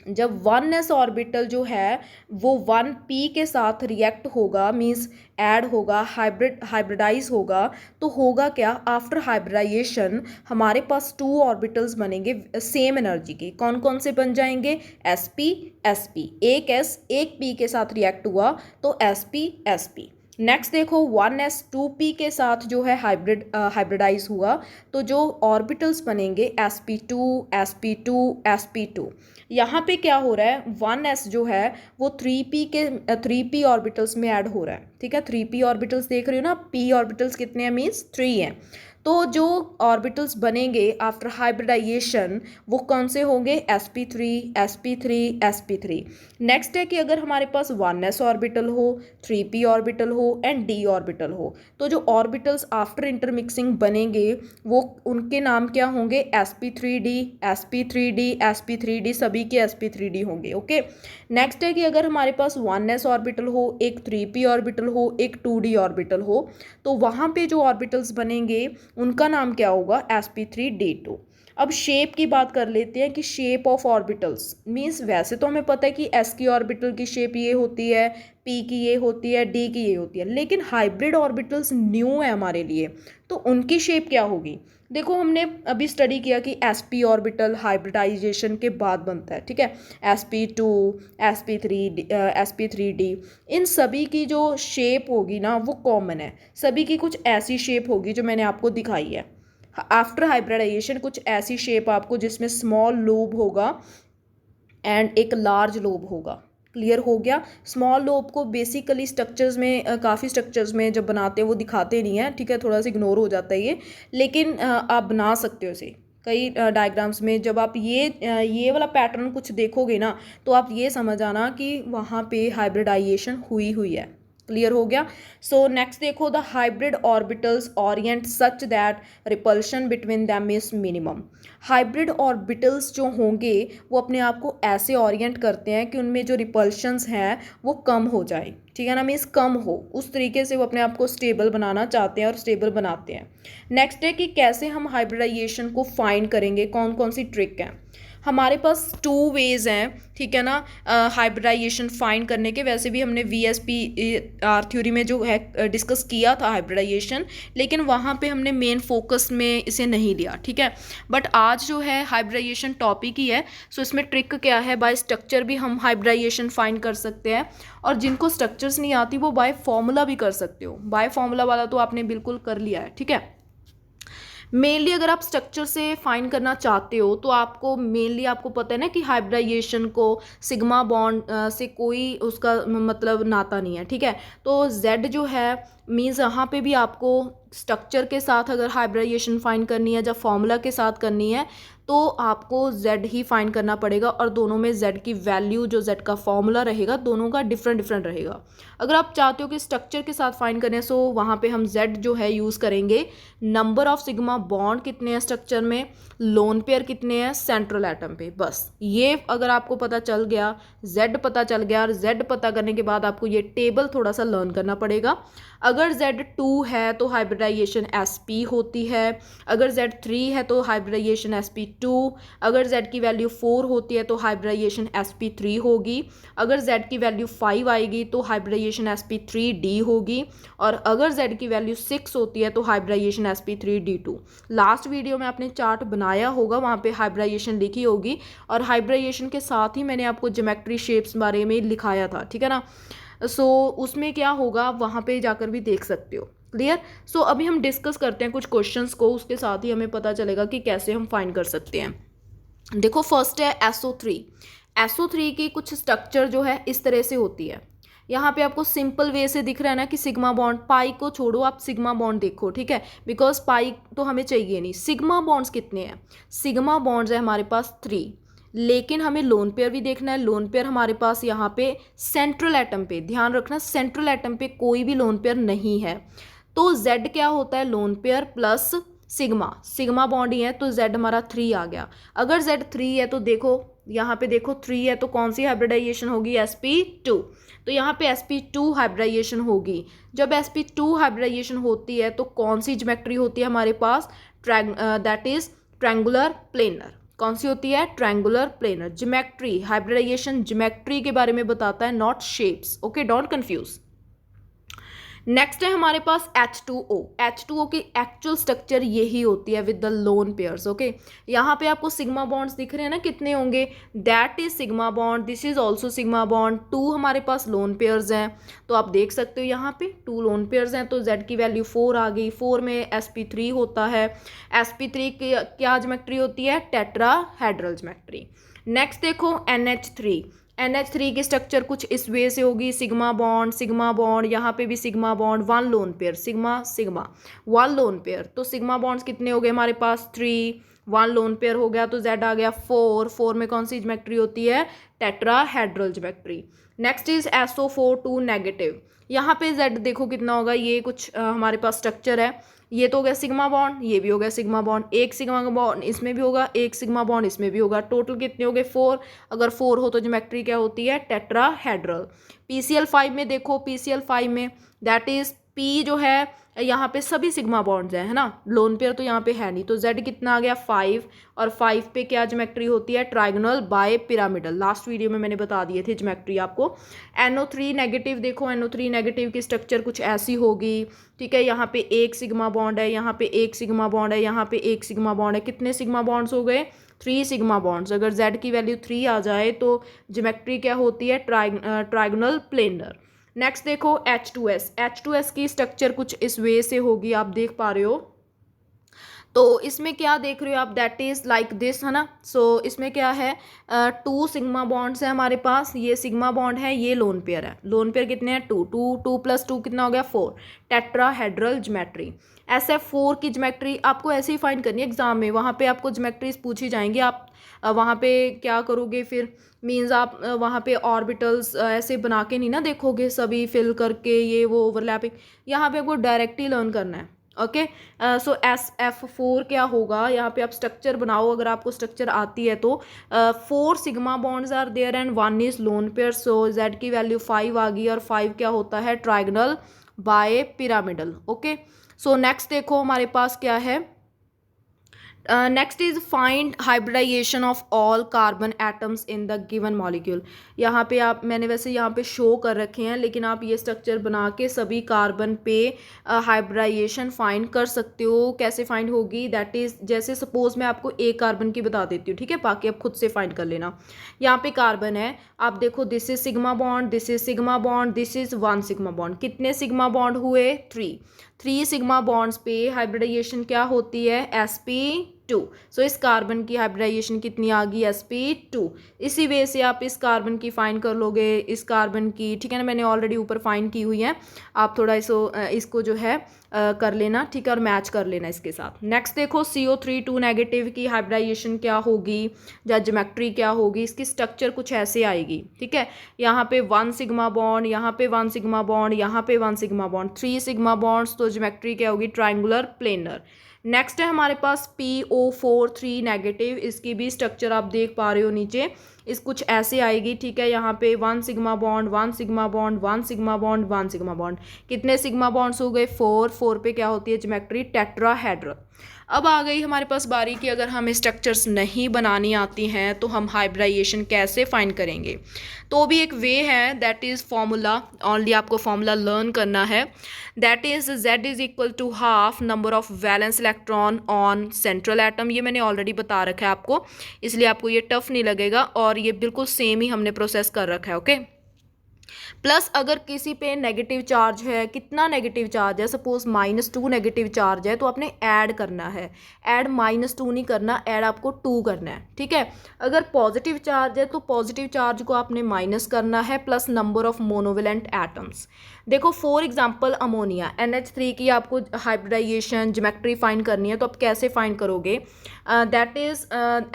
जब 1s ऑर्बिटल जो है वो 1p के साथ रिएक्ट होगा, मीन्स ऐड होगा, हाइब्रिडाइज होगा, तो होगा क्या? आफ्टर हाइब्रिडाइजेशन हमारे पास 2 ऑर्बिटल्स बनेंगे सेम एनर्जी के। कौन कौन से बन जाएंगे? sp sp, एक s एक p के साथ रिएक्ट हुआ तो sp sp। नेक्स्ट देखो, 1s 2p के साथ जो है हाइब्रिडाइज हुआ, तो जो ऑर्बिटल्स बनेंगे sp2 sp2 sp2। यहाँ पे क्या हो रहा है, 1s जो है वो 3p ऑर्बिटल्स में ऐड हो रहा है। ठीक है, 3p ऑर्बिटल्स देख रहे हो ना, p ऑर्बिटल्स कितने हैं? मीन्स 3 हैं। तो जो ऑर्बिटल्स बनेंगे आफ्टर हाइब्रिडाइजेशन वो कौन से होंगे? sp3 sp3 sp3। नेक्स्ट है कि अगर हमारे पास 1s ऑर्बिटल हो, 3p ऑर्बिटल हो एंड d ऑर्बिटल हो, तो जो ऑर्बिटल्स आफ्टर इंटरमिक्सिंग बनेंगे वो उनके नाम क्या होंगे? sp3d sp3d sp3d, सभी के sp3d होंगे। ओके, नेक्स्ट है कि अगर हमारे पास 1s ऑर्बिटल हो, एक 3p ऑर्बिटल हो, एक 2d ऑर्बिटल हो, तो वहाँ पे जो ऑर्बिटल्स बनेंगे उनका नाम क्या होगा? sp3d2। अब शेप की बात कर लेते हैं कि शेप ऑफ ऑर्बिटल्स मीन्स, वैसे तो हमें पता है कि s की ऑर्बिटल की शेप ये होती है, p की ये होती है, d की ये होती है, लेकिन हाइब्रिड ऑर्बिटल्स न्यू है हमारे लिए, तो उनकी शेप क्या होगी? देखो, हमने अभी स्टडी किया कि sp ऑर्बिटल हाइब्रिडाइजेशन के बाद बनता है। ठीक है, sp2 sp3d, इन सभी की जो शेप होगी ना वो कॉमन है, सभी की कुछ ऐसी शेप होगी जो मैंने आपको दिखाई है। आफ्टर हाइब्रिडाइजेशन कुछ ऐसी शेप आपको जिसमें स्मॉल लोब होगा एंड एक लार्ज लोब होगा। क्लियर हो गया? स्मॉल लोब को बेसिकली स्ट्रक्चर्स में, काफ़ी स्ट्रक्चर्स में जब बनाते हैं वो दिखाते नहीं है, ठीक है, थोड़ा सा इग्नोर हो जाता है ये, लेकिन आप बना सकते हो इसे कई डायग्राम्स में। जब आप ये वाला पैटर्न कुछ देखोगे ना, तो आप ये समझ आना कि वहाँ पे हाइब्रिडाइजेशन हुई है। क्लियर हो गया? सो नेक्स्ट देखो, the hybrid orbitals Orient such that repulsion between them is minimum. Hybrid orbitals जो होंगे वो अपने आप को ऐसे ओरिएंट करते हैं कि उनमें जो रिपल्शंस हैं वो कम हो जाए। ठीक है ना, मीन्स कम हो, उस तरीके से वो अपने आप को स्टेबल बनाना चाहते हैं और स्टेबल बनाते हैं। नेक्स्ट है कि कैसे हम हाइब्रिडाइजेशन को फाइंड करेंगे, कौन कौन सी ट्रिक है। हमारे पास 2 वेज हैं, ठीक है ना, हाइब्रिडाइजेशन फाइंड करने के। वैसे भी हमने VSPR थ्योरी में जो है डिस्कस किया था हाइब्रिडाइजेशन, लेकिन वहाँ पे हमने मेन फोकस में इसे नहीं लिया, ठीक है। बट आज जो है हाइब्रिडाइजेशन टॉपिक ही है। सो इसमें ट्रिक क्या है, बाय स्ट्रक्चर भी हम हाइब्रिडाइजेशन फाइंड कर सकते हैं, और जिनको स्ट्रक्चर्स नहीं आती वो बाय फॉर्मूला भी कर सकते हो। बाय फॉर्मूला वाला तो आपने बिल्कुल कर लिया है, ठीक है। मेनली अगर आप स्ट्रक्चर से फाइंड करना चाहते हो तो आपको मेनली आपको पता है ना कि हाइब्रिडाइजेशन को सिग्मा बॉन्ड से कोई उसका मतलब नाता नहीं है, ठीक है। तो जेड जो है मीन्स यहाँ पे भी आपको स्ट्रक्चर के साथ अगर हाइब्रिडाइजेशन फाइंड करनी है या फॉर्मूला के साथ करनी है तो आपको जेड ही फाइंड करना पड़ेगा, और दोनों में जेड की वैल्यू जो जेड का फॉर्मूला रहेगा दोनों का डिफरेंट डिफरेंट रहेगा। अगर आप चाहते हो कि स्ट्रक्चर के साथ फाइंड करें सो वहाँ पे हम जेड जो है यूज़ करेंगे नंबर ऑफ सिग्मा बॉन्ड कितने हैं स्ट्रक्चर में, लोन पेयर कितने हैं सेंट्रल एटम पे। बस ये अगर आपको पता चल गया, जेड पता चल गया, और जेड पता करने के बाद आपको ये टेबल थोड़ा सा लर्न करना पड़ेगा। अगर जेड 2 है तो हाइब्रिडाइजेशन SP होती है, अगर जेड 3 है तो हाइब्रिडाइजेशन SP2, अगर जेड की वैल्यू 4 होती है तो हाइब्रिडाइजेशन SP3 होगी, अगर जेड की वैल्यू 5 आएगी तो हाइब्रिडाइजेशन SP3D होगी, और अगर जेड की वैल्यू 6 होती है तो हाइब्रिडाइजेशन SP3D2। लास्ट वीडियो में आपने चार्ट बनाया होगा, वहाँ पे हाइब्रिडाइजेशन लिखी होगी, और हाइब्रिडाइजेशन के साथ ही मैंने आपको ज्योमेट्री शेप्स बारे में लिखाया था, ठीक है ना। सो उसमें क्या होगा वहाँ पे जाकर भी देख सकते हो। क्लियर। सो अभी हम डिस्कस करते हैं कुछ क्वेश्चंस को, उसके साथ ही हमें पता चलेगा कि कैसे हम फाइंड कर सकते हैं। देखो फर्स्ट है SO3। SO3 की कुछ स्ट्रक्चर जो है इस तरह से होती है। यहाँ पे आपको सिंपल वे से दिख रहा है ना कि सिग्मा बॉन्ड, पाई को छोड़ो आप सिग्मा बॉन्ड देखो, ठीक है, बिकॉज पाई तो हमें चाहिए नहीं। सिग्मा बॉन्ड्स कितने हैं, सिग्मा बॉन्ड्स है हमारे पास 3, लेकिन हमें लोन पेयर भी देखना है। लोन पेयर हमारे पास यहाँ पे सेंट्रल एटम पे, ध्यान रखना सेंट्रल एटम पे कोई भी लोन पेयर नहीं है। तो Z क्या होता है, lone pair plus sigma, sigma bond ही है तो Z हमारा 3 आ गया। अगर Z 3 है तो देखो यहाँ पे देखो 3 है तो कौन सी हाइब्रिडाइजेशन होगी, SP2। तो यहाँ पे SP2 हाइब्रिडाइजेशन होगी। जब SP2 हाइब्रिडाइजेशन होती है तो कौन सी ज्योमेट्री होती है हमारे पास, दैट इज ट्रायंगुलर प्लेनर। कौन सी होती है, triangular planar geometry. Hybridization geometry के बारे में बताता है, not shapes. Okay, don't confuse. Next है हमारे पास H2O। H2O की एक्चुअल स्ट्रक्चर यही होती है with the lone pairs. Okay, यहाँ पे आपको सिग्मा बॉन्ड्स दिख रहे हैं ना कितने होंगे, that is sigma bond, this is also sigma bond. 2 हमारे पास लोन पेयर्स हैं, तो आप देख सकते हो यहाँ पे 2 लोन पेयर्स हैं, तो Z की वैल्यू 4 आ गई। 4 में SP3 होता है। SP3 की क्या ज्योमेट्री होती है, टेट्राहेड्रल ज्योमेट्री। नेक्स्ट देखो NH3। NH3 की स्ट्रक्चर कुछ इस वे से होगी, सिग्मा बॉन्ड, यहाँ पे भी sigma bond, 1 lone pair, sigma sigma 1 lone pair. तो सिग्मा बॉन्ड्स कितने हो गए हमारे पास, 3, 1 लोन पेयर हो गया तो Z आ गया 4। 4 में कौन सी ज्योमेट्री होती है, tetrahedral geometry. Next is SO4 2 negative. यहाँ पे Z देखो कितना होगा, ये कुछ हमारे पास स्ट्रक्चर है, ये तो हो गया सिग्मा बॉन्ड, ये भी हो गया सिग्मा बॉन्ड, एक सिग्मा बॉन्ड इसमें भी होगा, एक सिग्मा बॉन्ड इसमें भी होगा, टोटल कितने हो गए 4। अगर 4 हो तो ज्योमेट्री क्या होती है, टेट्राहेड्रल। PCl5 में देखो, PCl5 में दैट इज P जो है यहाँ पे सभी सिग्मा बॉन्ड्स हैं, है ना, लोन पेयर तो यहाँ पे है नहीं, तो Z कितना आ गया 5, और 5 पे क्या ज्योमेट्री होती है, trigonal bipyramidal. Last video में मैंने बता दिए थे ज्योमेट्री आपको। NO3 नेगेटिव देखो, NO3 नेगेटिव की स्ट्रक्चर कुछ ऐसी होगी, ठीक है, यहाँ पे एक सिग्मा बॉन्ड है, यहाँ पे एक सिग्मा बॉन्ड है, यहाँ पे एक सिग्मा बॉन्ड है, कितने सिग्मा बॉन्ड्स हो गए, 3 सिग्मा बॉन्ड्स। अगर Z की वैल्यू 3 आ जाए तो ज्योमेट्री क्या होती है, ट्रायगोनल प्लेनर। नेक्स्ट देखो H2S। H2S की स्ट्रक्चर कुछ इस वे से होगी, आप देख पा रहे हो। तो इसमें क्या देख रहे हो आप, दैट इज लाइक दिस, है ना। सो इसमें क्या है, 2 सिग्मा बॉन्ड्स है हमारे पास, ये सिग्मा बॉन्ड है, ये लोन पेयर है। लोन पेयर कितने हैं, 2, 2 + 2 कितना हो गया 4, टेट्राहेड्रल ज्योमेट्री। SF4 की ज्योमेट्री आपको ऐसे ही फाइंड करनी है एग्जाम में, वहाँ पे आपको ज्योमेट्रीज पूछी जाएंगी। आप वहाँ पे क्या करोगे फिर, मीन्स आप वहाँ पे ऑर्बिटल्स ऐसे बना के नहीं ना देखोगे सभी फिल करके, ये वो ओवरलैपिंग, यहाँ पे आपको डायरेक्ट ही लर्न करना है। ओके, सो SF4 क्या होगा, यहाँ पे आप स्ट्रक्चर बनाओ, अगर आपको स्ट्रक्चर आती है तो 4 sigma bonds are there and 1 is lone pair. So Z की वैल्यू 5 आ गई, और 5 क्या होता है, trigonal bipyramidal. Okay, so next देखो हमारे पास क्या है, next is find hybridization of all carbon atoms in the given molecule. यहाँ पे आप, मैंने वैसे यहाँ पे शो कर रखे हैं, लेकिन आप ये स्ट्रक्चर बना के सभी कार्बन पे हाइब्रिडाइजेशन फाइंड कर सकते हो। कैसे फाइंड होगी, दैट इज़ जैसे सपोज मैं आपको एक कार्बन की बता देती हूँ, ठीक है, बाकी आप खुद से फाइंड कर लेना। यहाँ पे कार्बन है, आप देखो this is sigma bond, this is sigma bond, this is 1 sigma bond. कितने सिग्मा बॉन्ड हुए, 3 सिग्मा बॉन्ड्स पे हाइब्रिडाइजेशन क्या होती है, sp2। सो इस कार्बन की हाइब्रिडाइजेशन कितनी आ गई, sp2। इसी वे से आप इस कार्बन की फाइंड कर लोगे, इस कार्बन की, ठीक है ना, मैंने ऑलरेडी ऊपर फाइंड की हुई है, आप थोड़ा इसको जो है कर लेना, ठीक है, और मैच कर लेना इसके साथ। नेक्स्ट देखो CO3 2 नेगेटिव की हाइब्रिडाइजेशन क्या होगी या ज्योमेट्री क्या होगी, इसकी स्ट्रक्चर कुछ ऐसे आएगी, ठीक है। यहाँ पे 1 सिग्मा बॉन्ड, यहाँ पे 1 सिग्मा बॉन्ड, यहाँ पे 1 सिग्मा बॉन्ड, 3 सिग्मा बॉन्ड्स, तो ज्योमेट्री क्या होगी, ट्राइंगुलर प्लेनर। नेक्स्ट है हमारे पास PO4 3 नेगेटिव, इसकी भी स्ट्रक्चर आप देख पा रहे हो नीचे, इस कुछ ऐसे आएगी, ठीक है। यहाँ पे 1 sigma bond, 1 sigma bond, 1 sigma bond, 1 sigma bond, कितने सिग्मा बॉन्ड्स हो गए, 4 पे क्या होती है, ज्योमेट्री टेट्राहेड्रल। अब आ गई हमारे पास बारी कि अगर हमें स्ट्रक्चर्स नहीं बनानी आती हैं तो हम हाइब्रिडाइजेशन कैसे फाइंड करेंगे। तो भी एक वे है, दैट इज़ फॉर्मूला, ओनली आपको फॉर्मूला लर्न करना है। That is Z is equal to half number of valence electron on central atom. ये मैंने ऑलरेडी बता रखा है आपको, इसलिए आपको ये टफ नहीं लगेगा, और ये बिल्कुल सेम ही हमने प्रोसेस कर रखा है, ओके। प्लस अगर किसी पे नेगेटिव चार्ज है, कितना नेगेटिव चार्ज है, सपोज -2 नेगेटिव चार्ज है, तो आपने ऐड करना है, ऐड -2 नहीं करना, ऐड आपको 2 करना है, ठीक है। अगर पॉजिटिव चार्ज है तो पॉजिटिव चार्ज को आपने माइनस करना है, plus number of monovalent atoms. देखो फॉर एग्जांपल अमोनिया, NH3 की आपको हाइब्रिडाइजेशन ज्योमेट्री फाइंड करनी है, तो आप कैसे फाइंड करोगे, दैट इज़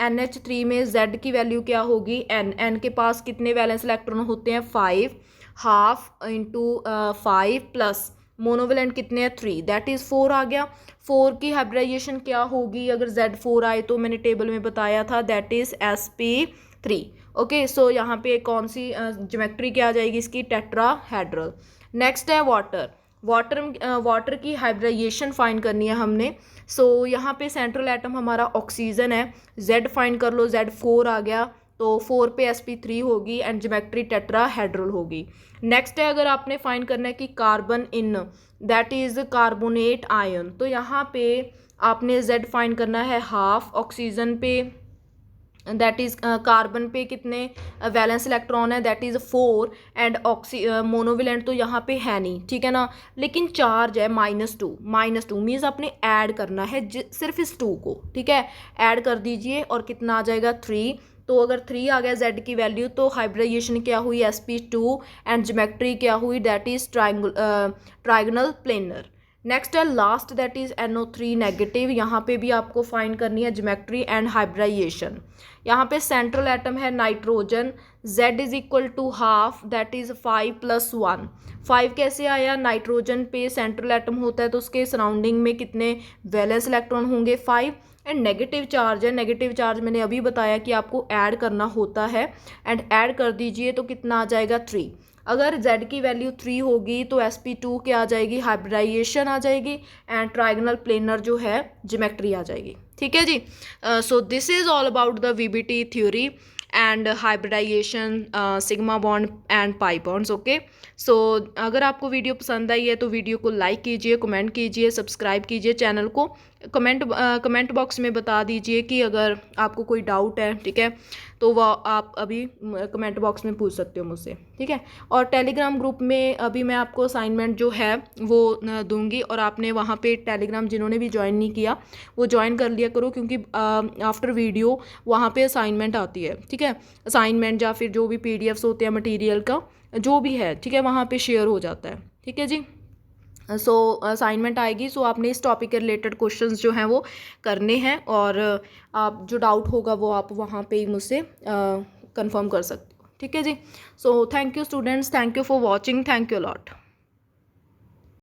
NH3 में Z की वैल्यू क्या होगी, N के पास कितने वैलेंस इलेक्ट्रॉन होते हैं, 5, हाफ इंटू 5 प्लस मोनोवेलेंट कितने हैं, 3, दैट इज़ 4 आ गया। 4 की हाइब्रिडाइजेशन क्या होगी, अगर Z4 आए तो मैंने टेबल में बताया था, दैट इज़ sp3, ओके। सो यहाँ पे कौन सी ज्योमेट्री क्या आ जाएगी इसकी, टेट्राहेड्रल। नेक्स्ट है वाटर की हाइब्रिडाइजेशन फाइंड करनी है हमने। सो यहाँ पे सेंट्रल एटम हमारा ऑक्सीजन है, Z फाइंड कर लो, Z4 आ गया, तो 4 पे sp3 होगी एंड ज्योमेट्री टेट्राहेड्रल होगी। नेक्स्ट है अगर आपने फाइंड करना है कि carbon in, that is carbonate ion, तो यहाँ पे आपने Z फाइंड करना है हाफ, ऑक्सीजन पे दैट इज़ कार्बन पे कितने वैलेंस इलेक्ट्रॉन है, दैट इज़ 4 एंड मोनोवेलेंट तो यहाँ पे है नहीं, ठीक है ना, लेकिन चार्ज है -2 मीन्स आपने ऐड करना है सिर्फ इस 2 को, ठीक है, ऐड कर दीजिए और कितना आ जाएगा 3। तो अगर 3 आ गया Z की वैल्यू, तो हाइब्रिडाइजेशन क्या हुई, sp2 एंड ज्योमेट्री क्या हुई, that is trigonal planar. Next है last, that is NO3 negative, यहाँ पे भी आपको फाइंड करनी है ज्योमेट्री एंड हाइब्रिडाइजेशन। यहाँ पे सेंट्रल एटम है nitrogen, Z is equal to half, that is 5 + 1। 5 कैसे आया, नाइट्रोजन पे सेंट्रल एटम होता है तो उसके सराउंडिंग में कितने वैलेंस इलेक्ट्रॉन होंगे, 5, एंड नेगेटिव चार्ज है, नेगेटिव चार्ज मैंने अभी बताया कि आपको ऐड करना होता है, एंड ऐड कर दीजिए तो कितना आ जाएगा, 3। अगर Z की वैल्यू 3 होगी तो sp2 क्या आ जाएगी, हाइब्रिडाइजेशन आ जाएगी, एंड ट्राइगोनल प्लेनर जो है ज्योमेट्री आ जाएगी, ठीक है जी। So this is all about the VBT theory and hybridization, sigma bond and pi bonds, okay. सो अगर आपको वीडियो पसंद आई है तो वीडियो को लाइक कीजिए, कमेंट कीजिए, सब्सक्राइब कीजिए चैनल को, कमेंट बॉक्स में बता दीजिए कि अगर आपको कोई डाउट है, ठीक है, तो वह आप अभी कमेंट बॉक्स में पूछ सकते हो मुझसे, ठीक है। और टेलीग्राम ग्रुप में अभी मैं आपको असाइनमेंट जो है वो दूंगी, और आपने वहाँ पे टेलीग्राम जिन्होंने भी ज्वाइन नहीं किया वो ज्वाइन कर लिया करो, क्योंकि आफ्टर वीडियो वहाँ पे असाइनमेंट आती है, ठीक है, असाइनमेंट या फिर जो भी PDFs होते हैं मटेरियल का जो भी है, ठीक है, वहाँ पे शेयर हो जाता है, ठीक है जी। सो असाइनमेंट आएगी, सो आपने इस टॉपिक के रिलेटेड क्वेश्चंस जो हैं वो करने हैं, और आप जो डाउट होगा वो आप वहाँ पे ही मुझसे कंफर्म कर सकते हो, ठीक है जी। So thank you students, thank you for watching, thank you lot.